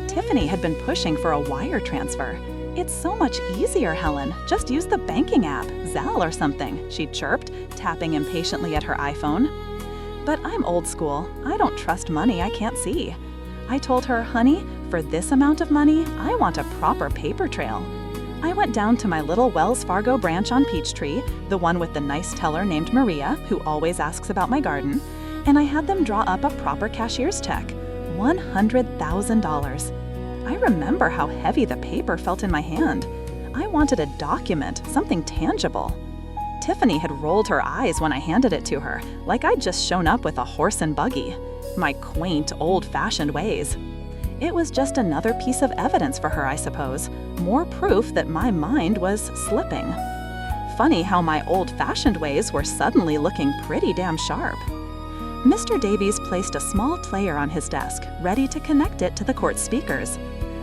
Tiffany had been pushing for a wire transfer. "It's so much easier, Helen. Just use the banking app, Zelle or something," she chirped, tapping impatiently at her iPhone. But I'm old school. I don't trust money I can't see. I told her, "Honey, for this amount of money, I want a proper paper trail." I went down to my little Wells Fargo branch on Peachtree, the one with the nice teller named Maria, who always asks about my garden, and I had them draw up a proper cashier's check. $100,000. I remember how heavy the paper felt in my hand. I wanted a document, something tangible. Tiffany had rolled her eyes when I handed it to her, like I'd just shown up with a horse and buggy. My quaint, old-fashioned ways. It was just another piece of evidence for her, I suppose. More proof that my mind was slipping. Funny how my old-fashioned ways were suddenly looking pretty damn sharp. Mr. Davies placed a small player on his desk, ready to connect it to the court speakers.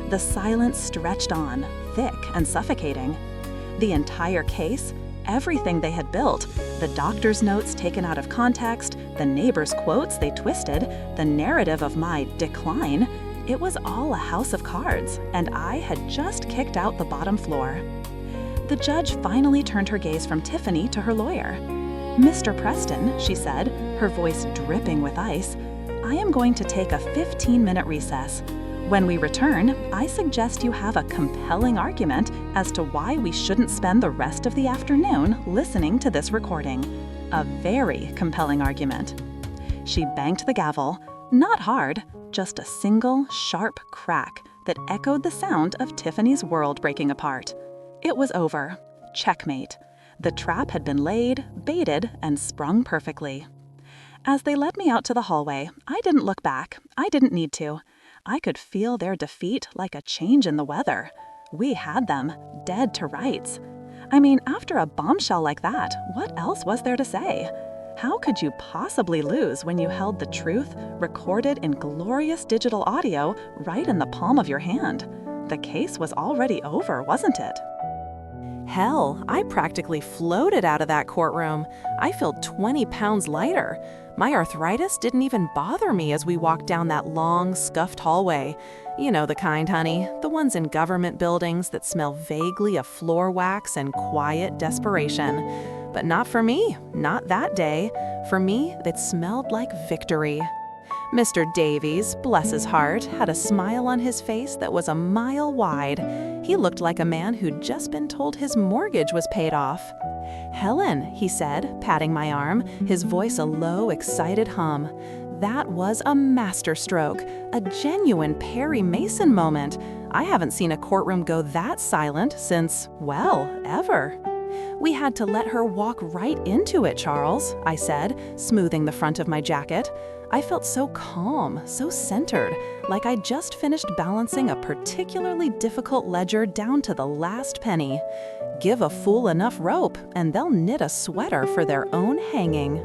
The silence stretched on, thick and suffocating. The entire case, everything they had built, the doctor's notes taken out of context, the neighbor's quotes they twisted, the narrative of my decline, it was all a house of cards, and I had just kicked out the bottom floor. The judge finally turned her gaze from Tiffany to her lawyer. "Mr. Preston," she said, her voice dripping with ice, "I am going to take a 15-minute recess. When we return, I suggest you have a compelling argument as to why we shouldn't spend the rest of the afternoon listening to this recording. A very compelling argument." She banged the gavel, not hard, just a single, sharp crack that echoed the sound of Tiffany's world breaking apart. It was over. Checkmate. The trap had been laid, baited, and sprung perfectly. As they led me out to the hallway, I didn't look back. I didn't need to. I could feel their defeat like a change in the weather. We had them, dead to rights. I mean, after a bombshell like that, what else was there to say? How could you possibly lose when you held the truth, recorded in glorious digital audio, right in the palm of your hand? The case was already over, wasn't it? Hell, I practically floated out of that courtroom. I feel 20 pounds lighter. My arthritis didn't even bother me as we walked down that long, scuffed hallway. You know the kind, honey, the ones in government buildings that smell vaguely of floor wax and quiet desperation. But not for me, not that day. For me, it smelled like victory. Mr. Davies, bless his heart, had a smile on his face that was a mile wide. He looked like a man who'd just been told his mortgage was paid off. "Helen," he said, patting my arm, his voice a low, excited hum. That was a masterstroke, a genuine Perry Mason moment. I haven't seen a courtroom go that silent since, well, ever. "We had to let her walk right into it, Charles," I said, smoothing the front of my jacket. I felt so calm, so centered, like I'd just finished balancing a particularly difficult ledger down to the last penny. Give a fool enough rope, and they'll knit a sweater for their own hanging.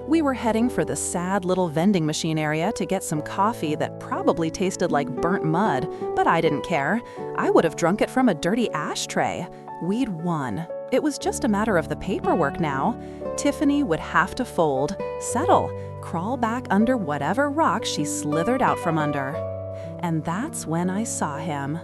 We were heading for the sad little vending machine area to get some coffee that probably tasted like burnt mud, but I didn't care. I would have drunk it from a dirty ashtray. We'd won. It was just a matter of the paperwork now. Tiffany would have to fold, settle, crawl back under whatever rock she slithered out from under. And that's when I saw him.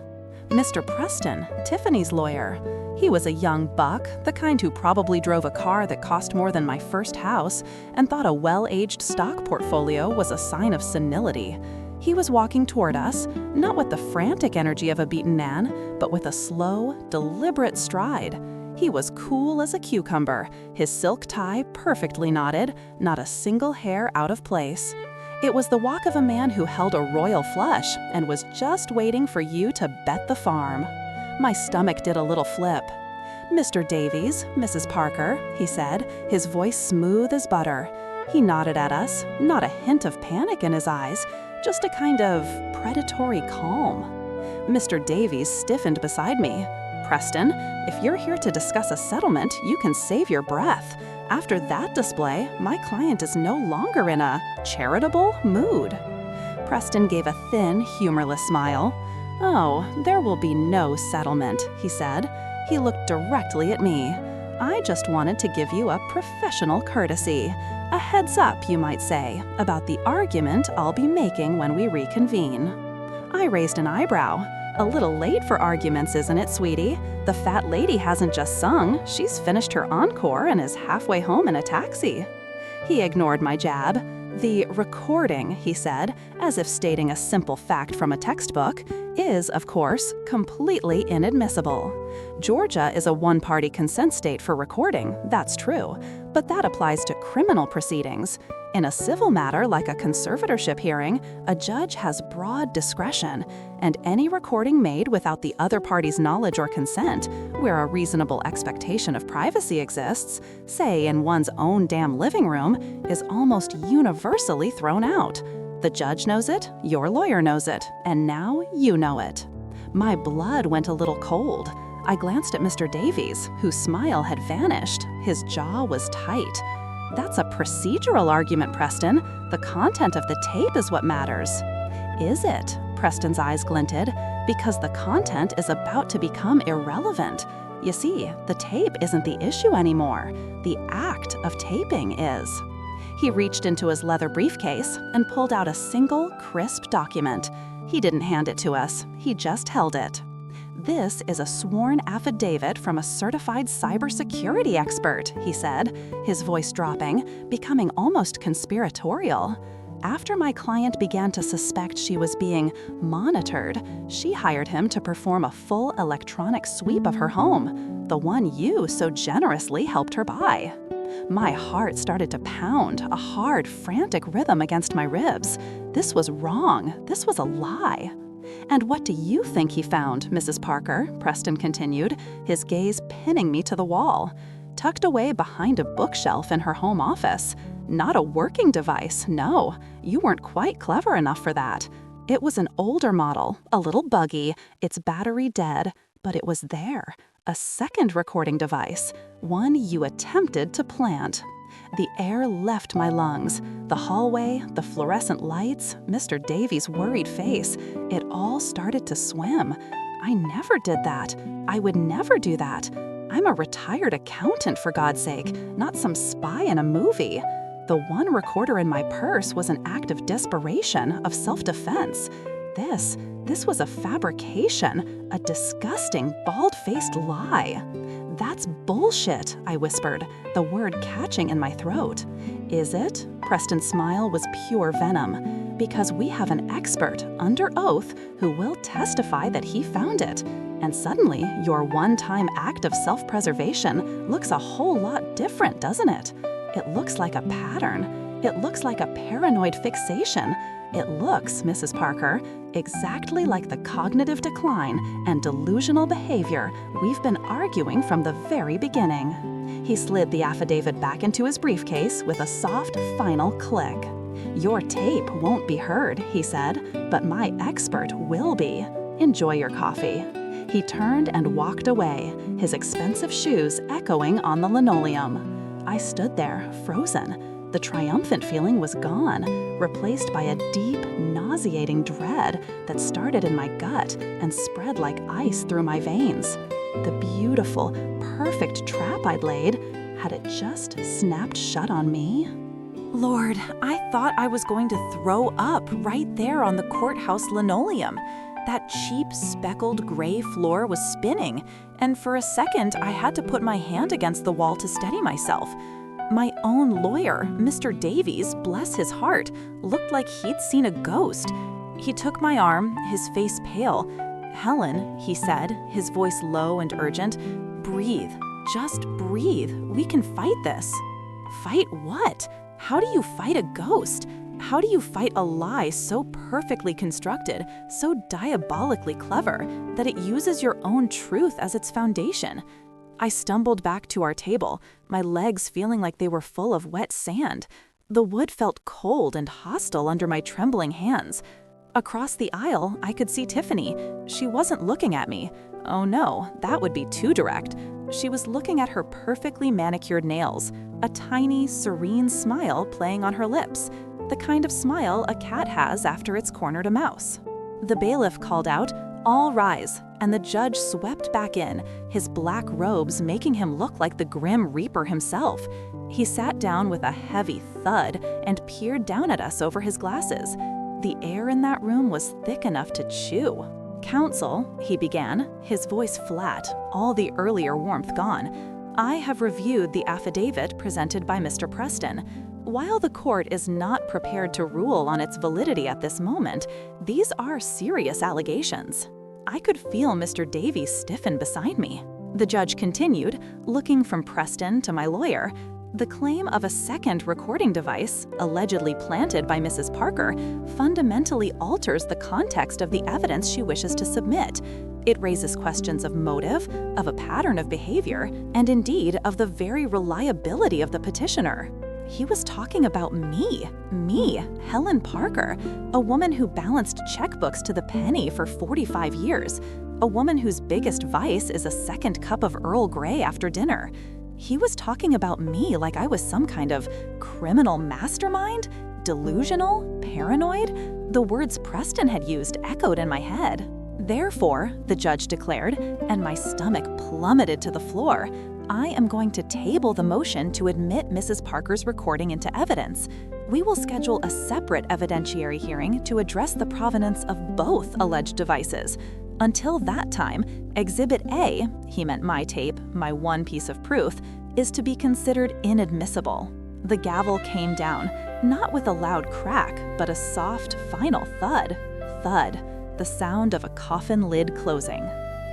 Mr. Preston, Tiffany's lawyer. He was a young buck, the kind who probably drove a car that cost more than my first house and thought a well-aged stock portfolio was a sign of senility. He was walking toward us, not with the frantic energy of a beaten man, but with a slow, deliberate stride. He was cool as a cucumber, his silk tie perfectly knotted, not a single hair out of place. It was the walk of a man who held a royal flush and was just waiting for you to bet the farm. My stomach did a little flip. "Mr. Davies, Mrs. Parker," he said, his voice smooth as butter. He nodded at us, not a hint of panic in his eyes, just a kind of predatory calm. Mr. Davies stiffened beside me. "Preston, if you're here to discuss a settlement, you can save your breath. After that display, my client is no longer in a charitable mood." Preston gave a thin, humorless smile. "Oh, there will be no settlement," he said. He looked directly at me. "I just wanted to give you a professional courtesy. A heads up, you might say, about the argument I'll be making when we reconvene." I raised an eyebrow. "A little late for arguments, isn't it, sweetie? The fat lady hasn't just sung, she's finished her encore and is halfway home in a taxi." He ignored my jab. "The recording," he said, as if stating a simple fact from a textbook, "is, of course, completely inadmissible. Georgia is a one-party consent state for recording, that's true, but that applies to criminal proceedings. In a civil matter like a conservatorship hearing, a judge has broad discretion, and any recording made without the other party's knowledge or consent, where a reasonable expectation of privacy exists, say in one's own damn living room, is almost universally thrown out. The judge knows it, your lawyer knows it, and now you know it." My blood went a little cold. I glanced at Mr. Davies, whose smile had vanished. His jaw was tight. "That's a procedural argument, Preston. The content of the tape is what matters." "Is it?" Preston's eyes glinted. Because the content is about to become irrelevant. You see, the tape isn't the issue anymore. The act of taping is. He reached into his leather briefcase and pulled out a single, crisp document. He didn't hand it to us, he just held it. "This is a sworn affidavit from a certified cybersecurity expert," he said, his voice dropping, becoming almost conspiratorial. After my client began to suspect she was being monitored, she hired him to perform a full electronic sweep of her home, the one you so generously helped her buy. My heart started to pound, a hard, frantic rhythm against my ribs. This was wrong. This was a lie. "And what do you think he found, Mrs. Parker?" Preston continued, his gaze pinning me to the wall. Tucked away behind a bookshelf in her home office. Not a working device, no. You weren't quite clever enough for that. It was an older model, a little buggy, its battery dead, but it was there. A second recording device, one you attempted to plant. The air left my lungs. The hallway, the fluorescent lights, Mr. Davies' worried face, it all started to swim. I never did that. I would never do that. I'm a retired accountant, for God's sake, not some spy in a movie. The one recorder in my purse was an act of desperation, of self-defense. This was a fabrication, a disgusting, bald-faced lie. "That's bullshit," I whispered, the word catching in my throat. "Is it?" Preston's smile was pure venom. "Because we have an expert, under oath, who will testify that he found it. And suddenly, your one-time act of self-preservation looks a whole lot different, doesn't it? It looks like a pattern. It looks like a paranoid fixation. It looks, Mrs. Parker, exactly like the cognitive decline and delusional behavior we've been arguing from the very beginning." He slid the affidavit back into his briefcase with a soft, final click. "Your tape won't be heard," he said, "but my expert will be. Enjoy your coffee." He turned and walked away, his expensive shoes echoing on the linoleum. I stood there, frozen. The triumphant feeling was gone, replaced by a deep, nauseating dread that started in my gut and spread like ice through my veins. The beautiful, perfect trap I'd laid, had it just snapped shut on me? Lord, I thought I was going to throw up right there on the courthouse linoleum. That cheap, speckled gray floor was spinning, and for a second I had to put my hand against the wall to steady myself. My own lawyer, Mr. Davies, bless his heart, looked like he'd seen a ghost. He took my arm, his face pale. "Helen," he said, his voice low and urgent, "breathe. Just breathe. We can fight this." Fight what? How do you fight a ghost? How do you fight a lie so perfectly constructed, so diabolically clever, that it uses your own truth as its foundation? I stumbled back to our table, my legs feeling like they were full of wet sand. The wood felt cold and hostile under my trembling hands. Across the aisle, I could see Tiffany. She wasn't looking at me. Oh no, that would be too direct. She was looking at her perfectly manicured nails, a tiny, serene smile playing on her lips, the kind of smile a cat has after it's cornered a mouse. The bailiff called out, "All rise," and the judge swept back in, his black robes making him look like the Grim Reaper himself. He sat down with a heavy thud and peered down at us over his glasses. The air in that room was thick enough to chew. "Counsel," he began, his voice flat, all the earlier warmth gone, "I have reviewed the affidavit presented by Mr. Preston. While the court is not prepared to rule on its validity at this moment, these are serious allegations." I could feel Mr. Davies stiffen beside me. The judge continued, looking from Preston to my lawyer. The claim of a second recording device, allegedly planted by Mrs. Parker, fundamentally alters the context of the evidence she wishes to submit. It raises questions of motive, of a pattern of behavior, and indeed of the very reliability of the petitioner. He was talking about me, Helen Parker, a woman who balanced checkbooks to the penny for 45 years, a woman whose biggest vice is a second cup of Earl Grey after dinner. He was talking about me like I was some kind of criminal mastermind, delusional, paranoid. The words Preston had used echoed in my head. Therefore, the judge declared, and my stomach plummeted to the floor, I am going to table the motion to admit Mrs. Parker's recording into evidence. We will schedule a separate evidentiary hearing to address the provenance of both alleged devices. Until that time, Exhibit A, he meant my tape, my one piece of proof, is to be considered inadmissible. The gavel came down, not with a loud crack, but a soft, final thud. Thud, the sound of a coffin lid closing.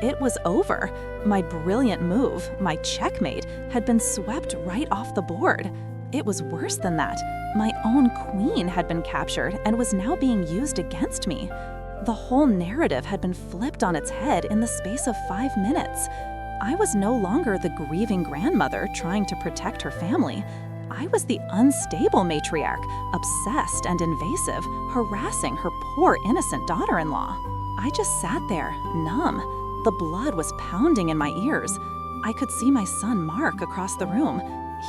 It was over. My brilliant move, my checkmate, had been swept right off the board. It was worse than that. My own queen had been captured and was now being used against me. The whole narrative had been flipped on its head in the space of 5 minutes. I was no longer the grieving grandmother trying to protect her family. I was the unstable matriarch, obsessed and invasive, harassing her poor innocent daughter-in-law. I just sat there, numb. The blood was pounding in my ears. I could see my son Mark across the room.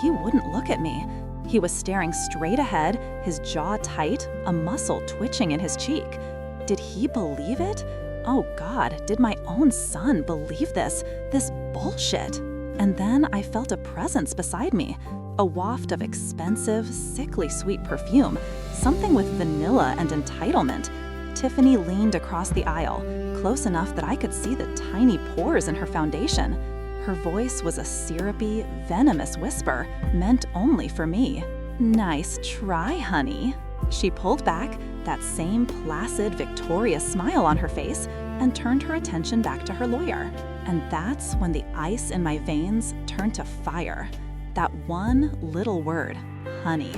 He wouldn't look at me. He was staring straight ahead, his jaw tight, a muscle twitching in his cheek. Did he believe it? Oh God, did my own son believe this bullshit? And then I felt a presence beside me, a waft of expensive, sickly sweet perfume, something with vanilla and entitlement. Tiffany leaned across the aisle, close enough that I could see the tiny pores in her foundation. Her voice was a syrupy, venomous whisper meant only for me. Nice try, honey. She pulled back, that same placid, victorious smile on her face, and turned her attention back to her lawyer. And that's when the ice in my veins turned to fire. That one little word, honey.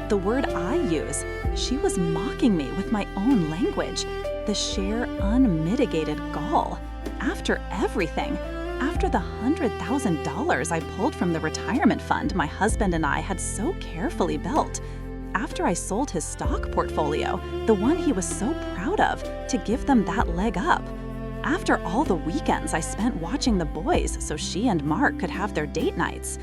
The word I use. She was mocking me with my own language. The sheer, unmitigated gall. After everything, after the $100,000 I pulled from the retirement fund my husband and I had so carefully built. After I sold his stock portfolio, the one he was so proud of, to give them that leg up. After all the weekends I spent watching the boys so she and Mark could have their date nights.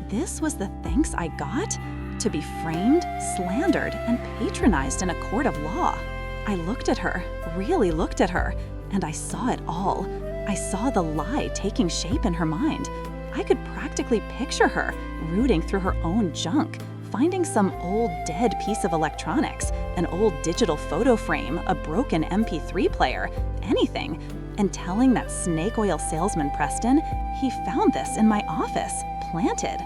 This was the thanks I got? To be framed, slandered, and patronized in a court of law. I looked at her, really looked at her, and I saw it all. I saw the lie taking shape in her mind. I could practically picture her rooting through her own junk, finding some old dead piece of electronics, an old digital photo frame, a broken MP3 player, anything, and telling that snake oil salesman Preston he found this in my office, planted.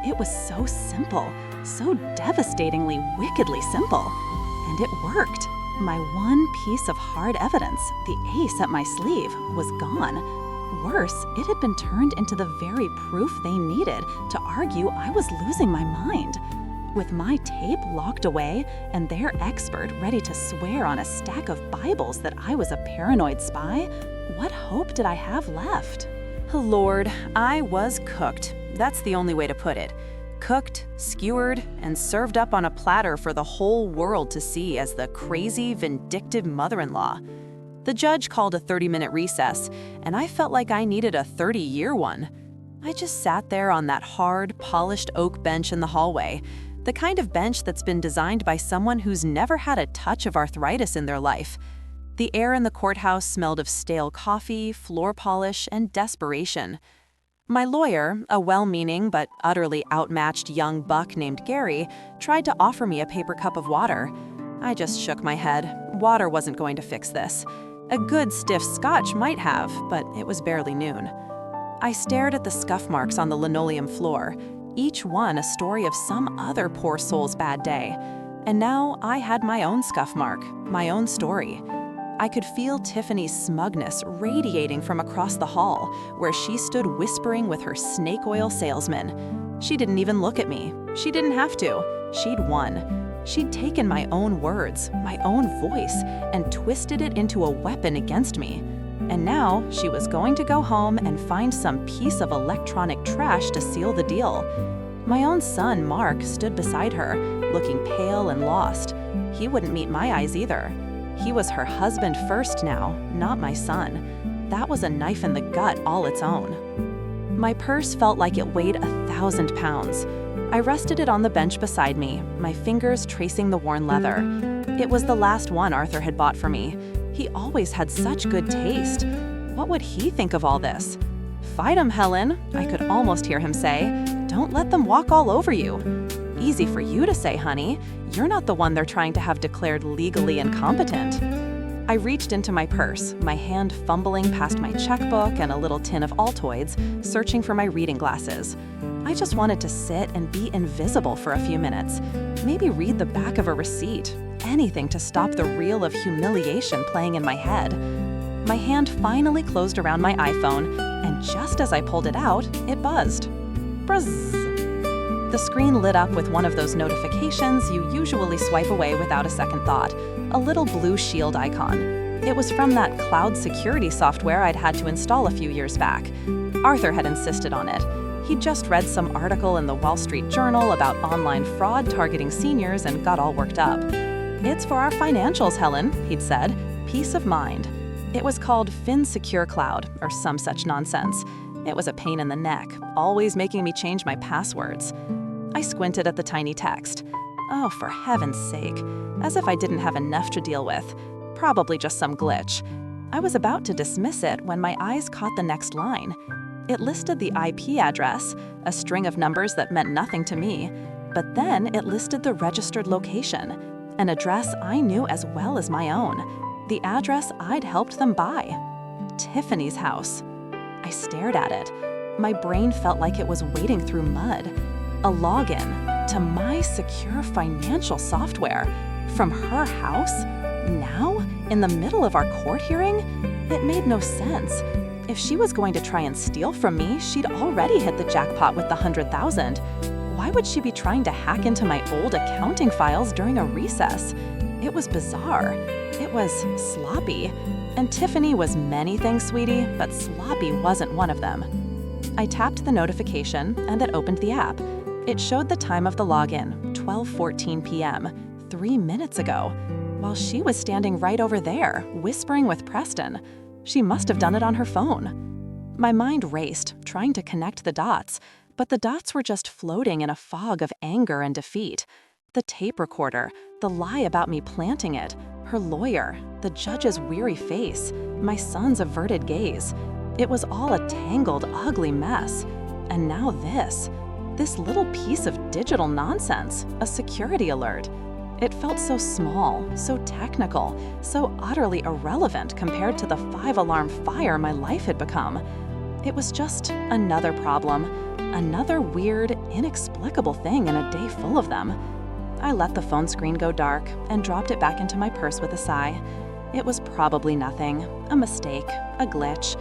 It was so simple, so devastatingly, wickedly simple. And it worked. My one piece of hard evidence, the ace at my sleeve, was gone. Worse, it had been turned into the very proof they needed to argue I was losing my mind. With my tape locked away and their expert ready to swear on a stack of Bibles that I was a paranoid spy, what hope did I have left? Lord, I was cooked. That's the only way to put it. Cooked, skewered, and served up on a platter for the whole world to see as the crazy, vindictive mother-in-law. The judge called a 30-minute recess, and I felt like I needed a 30-year one. I just sat there on that hard, polished oak bench in the hallway, the kind of bench that's been designed by someone who's never had a touch of arthritis in their life. The air in the courthouse smelled of stale coffee, floor polish, and desperation. My lawyer, a well-meaning but utterly outmatched young buck named Gary, tried to offer me a paper cup of water. I just shook my head. Water wasn't going to fix this. A good stiff scotch might have, but it was barely noon. I stared at the scuff marks on the linoleum floor, each one a story of some other poor soul's bad day. And now I had my own scuff mark, my own story. I could feel Tiffany's smugness radiating from across the hall, where she stood whispering with her snake oil salesman. She didn't even look at me. She didn't have to. She'd won. She'd taken my own words, my own voice, and twisted it into a weapon against me. And now she was going to go home and find some piece of electronic trash to seal the deal. My own son, Mark, stood beside her, looking pale and lost. He wouldn't meet my eyes either. He was her husband first now, not my son. That was a knife in the gut all its own. My purse felt like it weighed 1,000 pounds. I rested it on the bench beside me, my fingers tracing the worn leather. It was the last one Arthur had bought for me. He always had such good taste. What would he think of all this? "Fight 'em, Helen," I could almost hear him say. "Don't let them walk all over you." Easy for you to say, honey. You're not the one they're trying to have declared legally incompetent. I reached into my purse, my hand fumbling past my checkbook and a little tin of Altoids, searching for my reading glasses. I just wanted to sit and be invisible for a few minutes, maybe read the back of a receipt, anything to stop the reel of humiliation playing in my head. My hand finally closed around my iPhone, and just as I pulled it out, it buzzed. Buzz. The screen lit up with one of those notifications you usually swipe away without a second thought, a little blue shield icon. It was from that cloud security software I'd had to install a few years back. Arthur had insisted on it. He'd just read some article in the Wall Street Journal about online fraud targeting seniors and got all worked up. "It's for our financials, Helen," he'd said. "Peace of mind." It was called FinSecure Cloud, or some such nonsense. It was a pain in the neck, always making me change my passwords. I squinted at the tiny text. Oh, for heaven's sake. As if I didn't have enough to deal with. Probably just some glitch. I was about to dismiss it when my eyes caught the next line. It listed the IP address, a string of numbers that meant nothing to me, but then it listed the registered location, an address I knew as well as my own, the address I'd helped them buy. Tiffany's house. I stared at it. My brain felt like it was wading through mud. A login to my secure financial software from her house? Now? In the middle of our court hearing? It made no sense. If she was going to try and steal from me, she'd already hit the jackpot with the $100,000. Why would she be trying to hack into my old accounting files during a recess? It was bizarre. It was sloppy. And Tiffany was many things, sweetie, but sloppy wasn't one of them. I tapped the notification, and it opened the app. It showed the time of the login, 12:14 p.m., 3 minutes ago, while she was standing right over there, whispering with Preston. She must have done it on her phone. My mind raced, trying to connect the dots, but the dots were just floating in a fog of anger and defeat. The tape recorder, the lie about me planting it, her lawyer, the judge's weary face, my son's averted gaze. It was all a tangled, ugly mess. And now this little piece of digital nonsense, a security alert. It felt so small, so technical, so utterly irrelevant compared to the 5-alarm fire my life had become. It was just another problem, another weird, inexplicable thing in a day full of them. I let the phone screen go dark and dropped it back into my purse with a sigh. It was probably nothing, a mistake, a glitch.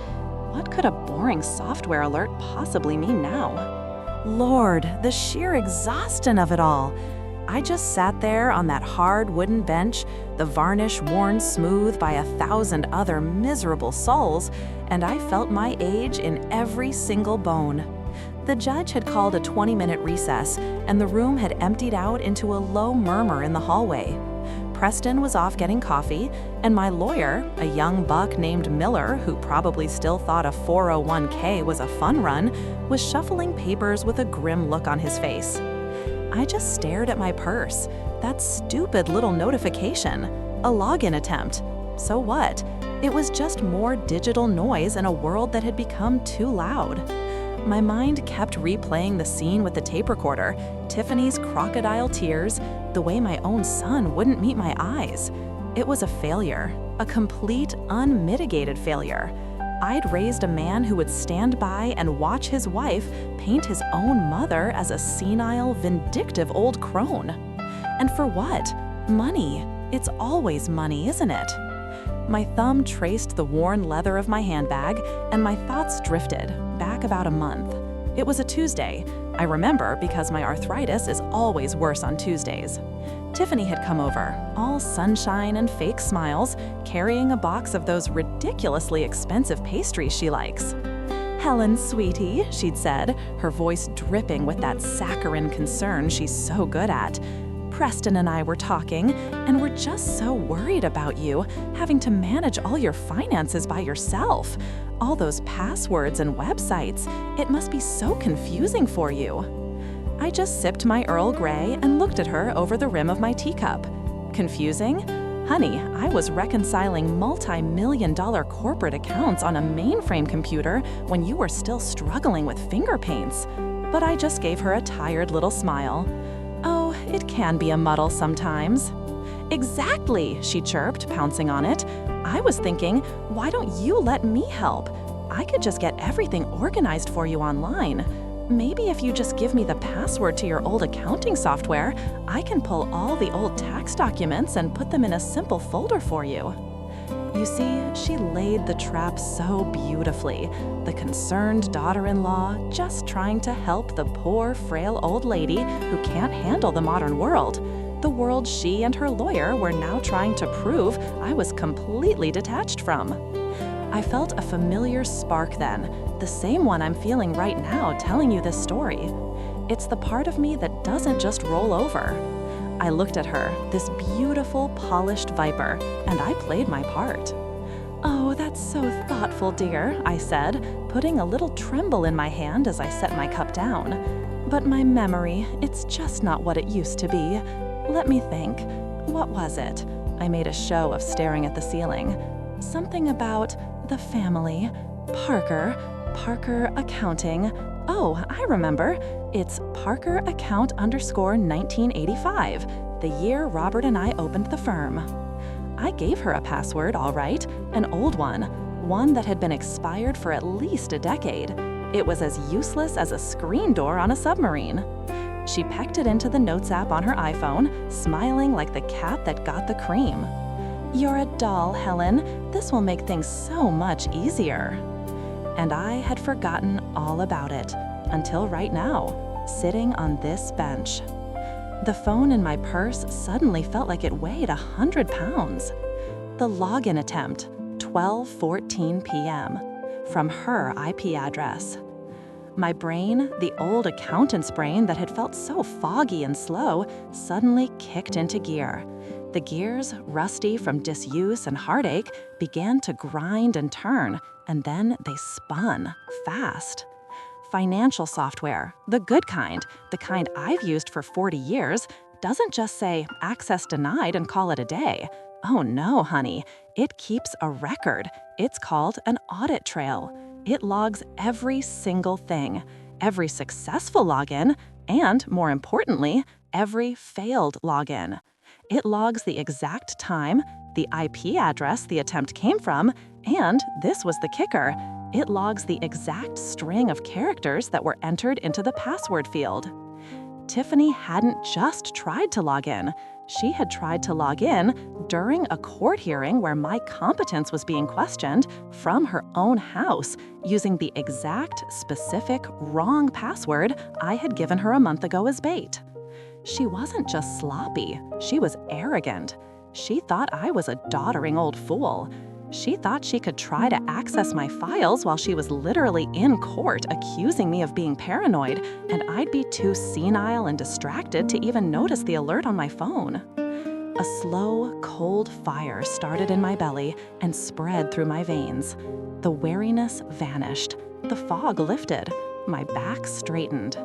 What could a boring software alert possibly mean now? Lord, the sheer exhaustion of it all. I just sat there on that hard wooden bench, the varnish worn smooth by 1,000 other miserable souls, and I felt my age in every single bone. The judge had called a 20-minute recess, and the room had emptied out into a low murmur in the hallway. Preston was off getting coffee, and my lawyer, a young buck named Miller, who probably still thought a 401k was a fun run, was shuffling papers with a grim look on his face. I just stared at my purse. That stupid little notification. A login attempt. So what? It was just more digital noise in a world that had become too loud. My mind kept replaying the scene with the tape recorder, Tiffany's crocodile tears, the way my own son wouldn't meet my eyes. It was a failure, a complete, unmitigated failure. I'd raised a man who would stand by and watch his wife paint his own mother as a senile, vindictive old crone. And for what? Money. It's always money, isn't it? My thumb traced the worn leather of my handbag, and my thoughts drifted back about a month. It was a Tuesday. I remember because my arthritis is always worse on Tuesdays. Tiffany had come over, all sunshine and fake smiles, carrying a box of those ridiculously expensive pastries she likes. "Helen, sweetie," she'd said, her voice dripping with that saccharine concern she's so good at. "Preston and I were talking, and we're just so worried about you, having to manage all your finances by yourself. All those passwords and websites, it must be so confusing for you." I just sipped my Earl Grey and looked at her over the rim of my teacup. Confusing? Honey, I was reconciling multi-million-dollar corporate accounts on a mainframe computer when you were still struggling with finger paints. But I just gave her a tired little smile. Oh, it can be a muddle sometimes. Exactly, she chirped, pouncing on it. I was thinking, why don't you let me help? I could just get everything organized for you online. Maybe if you just give me the password to your old accounting software, I can pull all the old tax documents and put them in a simple folder for you. You see, she laid the trap so beautifully, the concerned daughter-in-law just trying to help the poor, frail old lady who can't handle the modern world, the world she and her lawyer were now trying to prove I was completely detached from. I felt a familiar spark then, the same one I'm feeling right now telling you this story. It's the part of me that doesn't just roll over. I looked at her, this beautiful, polished viper, and I played my part. Oh, that's so thoughtful, dear, I said, putting a little tremble in my hand as I set my cup down. But my memory, it's just not what it used to be. Let me think. What was it? I made a show of staring at the ceiling. Something about the family. Parker Accounting. Oh, I remember. It's Parker Account _1985, the year Robert and I opened the firm. I gave her a password, all right, an old one that had been expired for at least a decade. It was as useless as a screen door on a submarine. She pecked it into the Notes app on her iPhone, smiling like the cat that got the cream. You're a doll, Helen. This will make things so much easier. And I had forgotten all about it, until right now, sitting on this bench. The phone in my purse suddenly felt like it weighed 100 pounds. The login attempt, 12:14 p.m., from her IP address. My brain, the old accountant's brain that had felt so foggy and slow, suddenly kicked into gear. The gears, rusty from disuse and heartache, began to grind and turn, and then they spun, fast. Financial software, the good kind, the kind I've used for 40 years, doesn't just say access denied and call it a day. Oh no, honey, it keeps a record. It's called an audit trail. It logs every single thing, every successful login, and more importantly, every failed login. It logs the exact time, the IP address the attempt came from, and this was the kicker, it logs the exact string of characters that were entered into the password field. Tiffany hadn't just tried to log in. She had tried to log in during a court hearing where my competence was being questioned from her own house using the exact, specific, wrong password I had given her a month ago as bait. She wasn't just sloppy, she was arrogant. She thought I was a doddering old fool. She thought she could try to access my files while she was literally in court accusing me of being paranoid, and I'd be too senile and distracted to even notice the alert on my phone. A slow, cold fire started in my belly and spread through my veins. The wariness vanished. The fog lifted. My back straightened.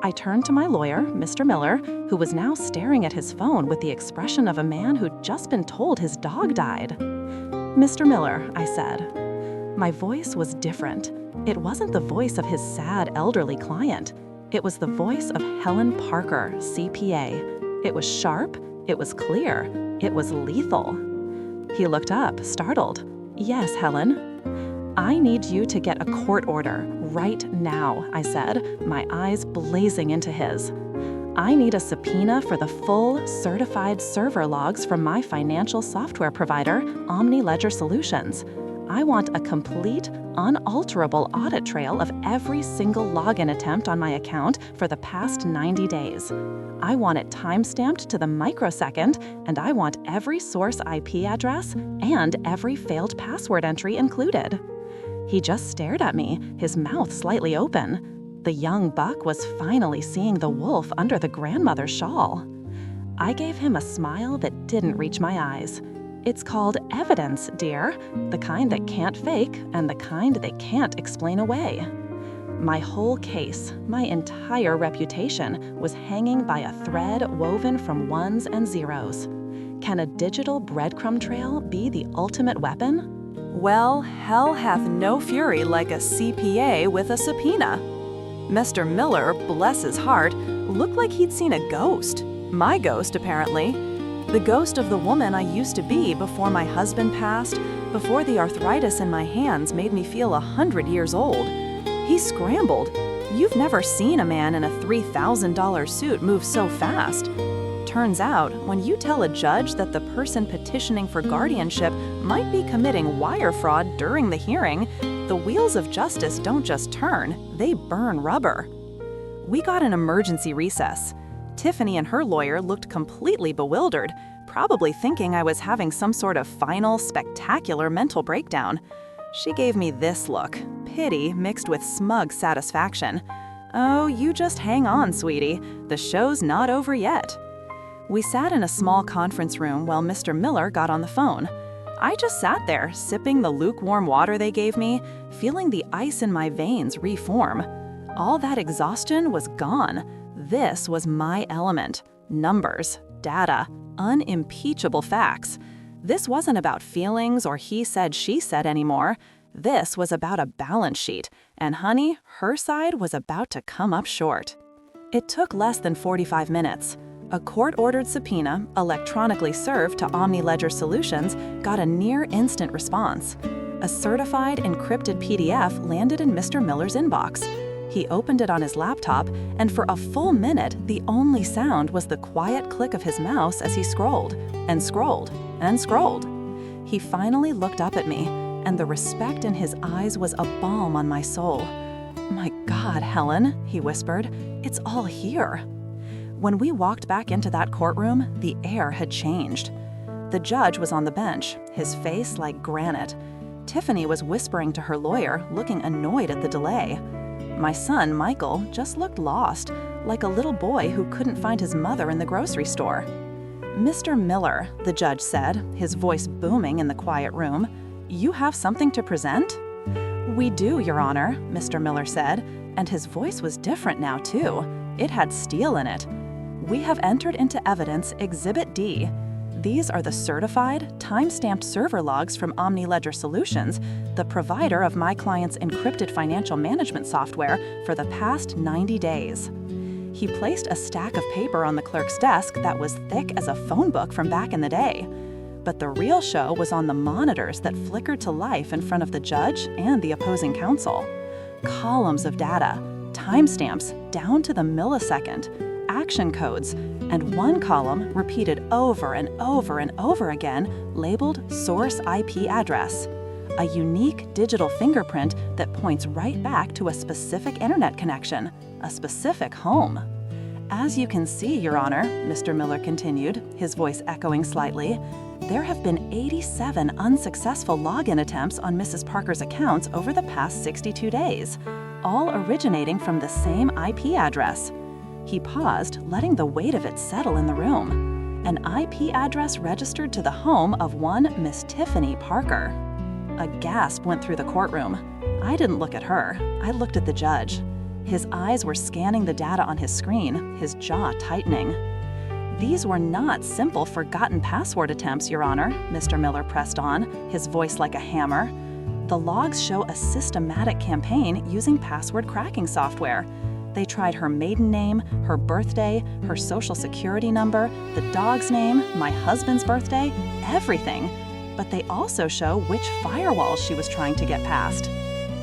I turned to my lawyer, Mr. Miller, who was now staring at his phone with the expression of a man who'd just been told his dog died. Mr. Miller, I said. My voice was different. It wasn't the voice of his sad elderly client. It was the voice of Helen Parker, CPA. It was sharp, it was clear, it was lethal. He looked up, startled. Yes, Helen. I need you to get a court order right now, I said, my eyes blazing into his. I need a subpoena for the full, certified server logs from my financial software provider, OmniLedger Solutions. I want a complete, unalterable audit trail of every single login attempt on my account for the past 90 days. I want it timestamped to the microsecond, and I want every source IP address and every failed password entry included. He just stared at me, his mouth slightly open. The young buck was finally seeing the wolf under the grandmother's shawl. I gave him a smile that didn't reach my eyes. It's called evidence, dear, the kind that can't fake and the kind they can't explain away. My whole case, my entire reputation, was hanging by a thread woven from ones and zeros. Can a digital breadcrumb trail be the ultimate weapon? Well, hell hath no fury like a CPA with a subpoena. Mr. Miller, bless his heart, looked like he'd seen a ghost. My ghost, apparently. The ghost of the woman I used to be before my husband passed, before the arthritis in my hands made me feel 100 years old. He scrambled. You've never seen a man in a $3,000 suit move so fast. Turns out, when you tell a judge that the person petitioning for guardianship might be committing wire fraud during the hearing, the wheels of justice don't just turn, they burn rubber. We got an emergency recess. Tiffany and her lawyer looked completely bewildered, probably thinking I was having some sort of final, spectacular mental breakdown. She gave me this look, pity mixed with smug satisfaction. Oh, you just hang on, sweetie. The show's not over yet. We sat in a small conference room while Mr. Miller got on the phone. I just sat there, sipping the lukewarm water they gave me, feeling the ice in my veins reform. All that exhaustion was gone. This was my element. Numbers, data, unimpeachable facts. This wasn't about feelings or he said, she said anymore. This was about a balance sheet, and honey, her side was about to come up short. It took less than 45 minutes. A court-ordered subpoena, electronically served to OmniLedger Solutions, got a near-instant response. A certified, encrypted PDF landed in Mr. Miller's inbox. He opened it on his laptop, and for a full minute, the only sound was the quiet click of his mouse as he scrolled, and scrolled, and scrolled. He finally looked up at me, and the respect in his eyes was a balm on my soul. "My God, Helen," he whispered, "it's all here." When we walked back into that courtroom, the air had changed. The judge was on the bench, his face like granite. Tiffany was whispering to her lawyer, looking annoyed at the delay. My son, Michael, just looked lost, like a little boy who couldn't find his mother in the grocery store. "Mr. Miller," the judge said, his voice booming in the quiet room, "you have something to present?" "We do, Your Honor," Mr. Miller said, and his voice was different now, too. It had steel in it. "We have entered into evidence Exhibit D. These are the certified, time-stamped server logs from OmniLedger Solutions, the provider of my client's encrypted financial management software for the past 90 days. He placed a stack of paper on the clerk's desk that was thick as a phone book from back in the day. But the real show was on the monitors that flickered to life in front of the judge and the opposing counsel. Columns of data, timestamps down to the millisecond, action codes, and one column repeated over and over and over again, labeled Source IP Address, a unique digital fingerprint that points right back to a specific internet connection, a specific home. "As you can see, Your Honor," Mr. Miller continued, his voice echoing slightly, "there have been 87 unsuccessful login attempts on Mrs. Parker's accounts over the past 62 days, all originating from the same IP address." He paused, letting the weight of it settle in the room. An IP address registered to the home of one Miss Tiffany Parker. A gasp went through the courtroom. I didn't look at her. I looked at the judge. His eyes were scanning the data on his screen, his jaw tightening. "These were not simple forgotten password attempts, Your Honor," Mr. Miller pressed on, his voice like a hammer. "The logs show a systematic campaign using password cracking software. They tried her maiden name, her birthday, her social security number, the dog's name, my husband's birthday, everything. But they also show which firewall she was trying to get past."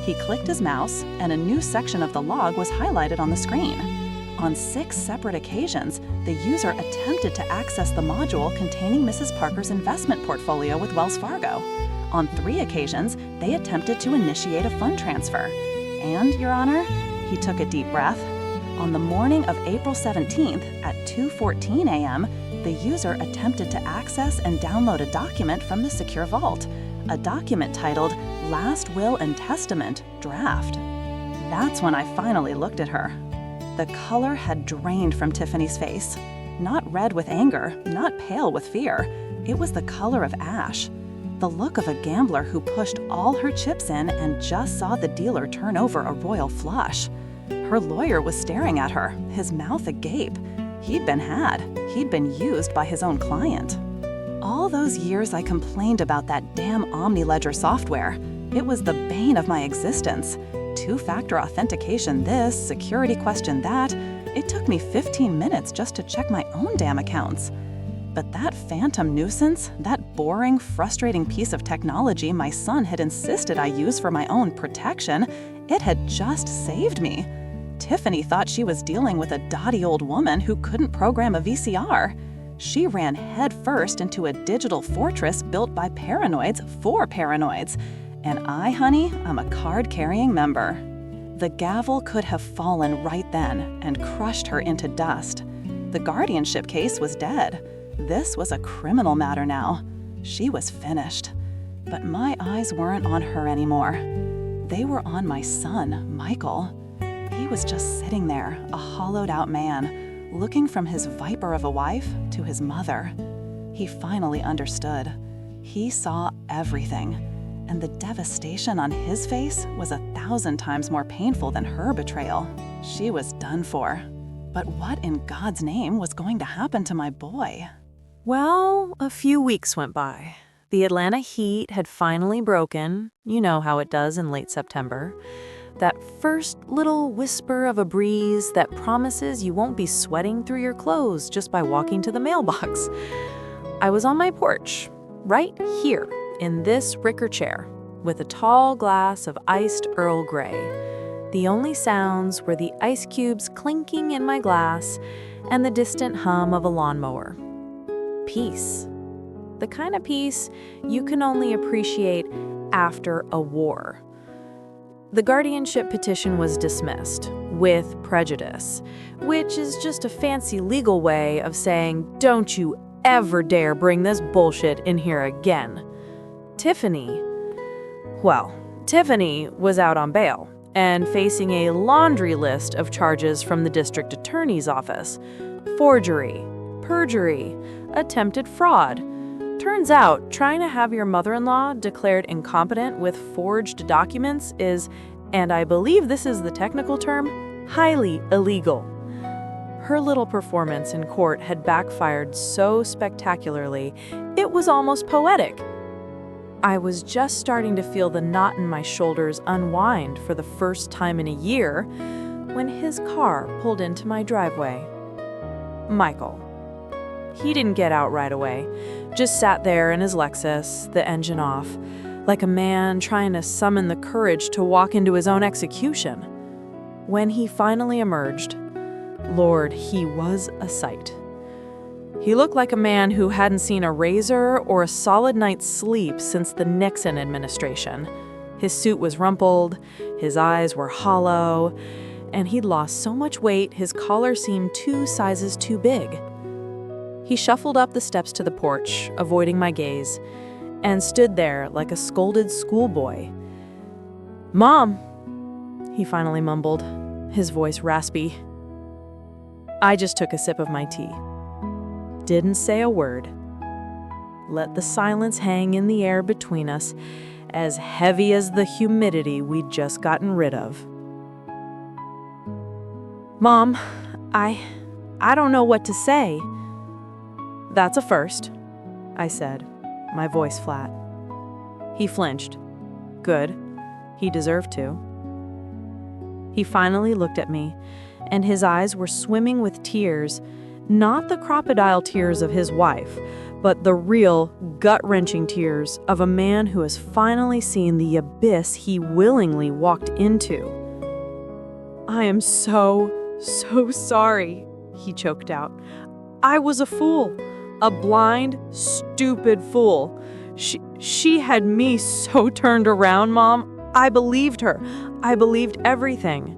He clicked his mouse, and a new section of the log was highlighted on the screen. On 6 separate occasions, the user attempted to access the module containing Mrs. Parker's investment portfolio with Wells Fargo. On 3 occasions, they attempted to initiate a fund transfer. And, Your Honor, he took a deep breath. On the morning of April 17th at 2:14 a.m., the user attempted to access and download a document from the secure vault, a document titled Last Will and Testament Draft. That's when I finally looked at her. The color had drained from Tiffany's face. Not red with anger, not pale with fear. It was the color of ash. The look of a gambler who pushed all her chips in and just saw the dealer turn over a royal flush. Her lawyer was staring at her, his mouth agape. He'd been had. He'd been used by his own client. All those years I complained about that damn OmniLedger software. It was the bane of my existence. Two-factor authentication this, security question that. It took me 15 minutes just to check my own damn accounts. But that phantom nuisance, that boring, frustrating piece of technology my son had insisted I use for my own protection, it had just saved me. Tiffany thought she was dealing with a dotty old woman who couldn't program a VCR. She ran headfirst into a digital fortress built by paranoids for paranoids. And I, honey, I'm a card-carrying member. The gavel could have fallen right then and crushed her into dust. The guardianship case was dead. This was a criminal matter now. She was finished. But my eyes weren't on her anymore. They were on my son, Michael. He was just sitting there, a hollowed-out man, looking from his viper of a wife to his mother. He finally understood. He saw everything, and the devastation on his face was 1,000 times more painful than her betrayal. She was done for. But what in God's name was going to happen to my boy? Well, a few weeks went by. The Atlanta heat had finally broken. You know how it does in late September. That first little whisper of a breeze that promises you won't be sweating through your clothes just by walking to the mailbox. I was on my porch, right here, in this wicker chair, with a tall glass of iced Earl Grey. The only sounds were the ice cubes clinking in my glass and the distant hum of a lawnmower. Peace. The kind of peace you can only appreciate after a war. The guardianship petition was dismissed, with prejudice, which is just a fancy legal way of saying, don't you ever dare bring this bullshit in here again. Tiffany was out on bail and facing a laundry list of charges from the district attorney's office. Forgery, perjury, attempted fraud. Turns out, trying to have your mother-in-law declared incompetent with forged documents is, and I believe this is the technical term, highly illegal. Her little performance in court had backfired so spectacularly, it was almost poetic. I was just starting to feel the knot in my shoulders unwind for the first time in a year when his car pulled into my driveway. Michael. He didn't get out right away, just sat there in his Lexus, the engine off, like a man trying to summon the courage to walk into his own execution. When he finally emerged, Lord, he was a sight. He looked like a man who hadn't seen a razor or a solid night's sleep since the Nixon administration. His suit was rumpled, his eyes were hollow, and he'd lost so much weight his collar seemed 2 sizes too big. He shuffled up the steps to the porch, avoiding my gaze, and stood there like a scolded schoolboy. "Mom," he finally mumbled, his voice raspy. I just took a sip of my tea. Didn't say a word. Let the silence hang in the air between us, as heavy as the humidity we'd just gotten rid of. "Mom, I don't know what to say." "That's a first," I said, my voice flat. He flinched. Good. He deserved to. He finally looked at me, and his eyes were swimming with tears, not the crocodile tears of his wife, but the real, gut-wrenching tears of a man who has finally seen the abyss he willingly walked into. "I am so sorry," he choked out. "I was a fool. A blind, stupid fool. She had me so turned around, Mom. I believed her. I believed everything."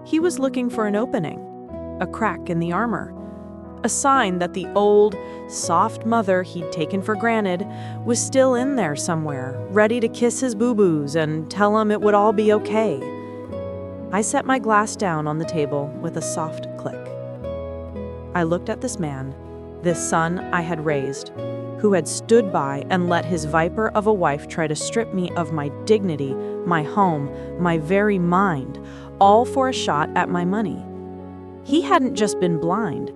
He was looking for an opening, a crack in the armor, a sign that the old, soft mother he'd taken for granted was still in there somewhere, ready to kiss his boo-boos and tell him it would all be okay. I set my glass down on the table with a soft click. I looked at this man, this son I had raised, who had stood by and let his viper of a wife try to strip me of my dignity, my home, my very mind, all for a shot at my money. He hadn't just been blind.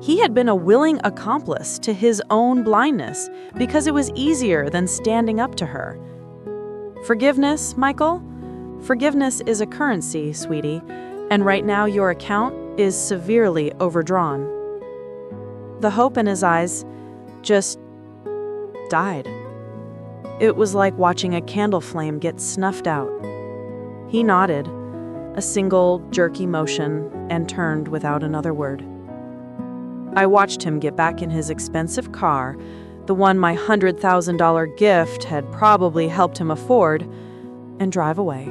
He had been a willing accomplice to his own blindness because it was easier than standing up to her. Forgiveness, Michael? Forgiveness is a currency, sweetie, and right now your account is severely overdrawn. The hope in his eyes just died. It was like watching a candle flame get snuffed out. He nodded, a single jerky motion, and turned without another word. I watched him get back in his expensive car, the one my $100,000 gift had probably helped him afford, and drive away.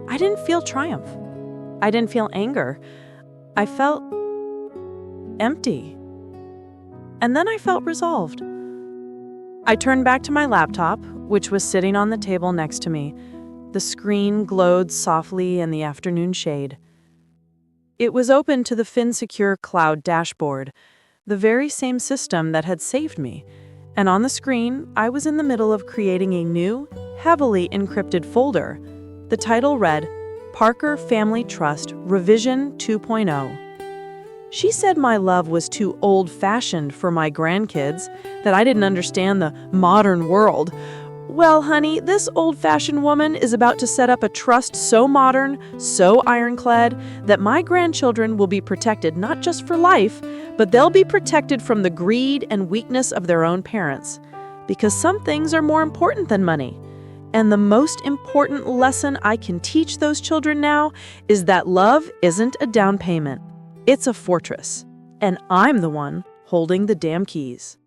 I didn't feel triumph. I didn't feel anger. I felt empty. And then I felt resolved. I turned back to my laptop, which was sitting on the table next to me. The screen glowed softly in the afternoon shade. It was open to the FinSecure Cloud dashboard, the very same system that had saved me. And on the screen, I was in the middle of creating a new, heavily encrypted folder. The title read, Parker Family Trust Revision 2.0. She said my love was too old-fashioned for my grandkids, that I didn't understand the modern world. Well, honey, this old-fashioned woman is about to set up a trust so modern, so ironclad, that my grandchildren will be protected not just for life, but they'll be protected from the greed and weakness of their own parents. Because some things are more important than money. And the most important lesson I can teach those children now is that love isn't a down payment. It's a fortress. And I'm the one holding the damn keys.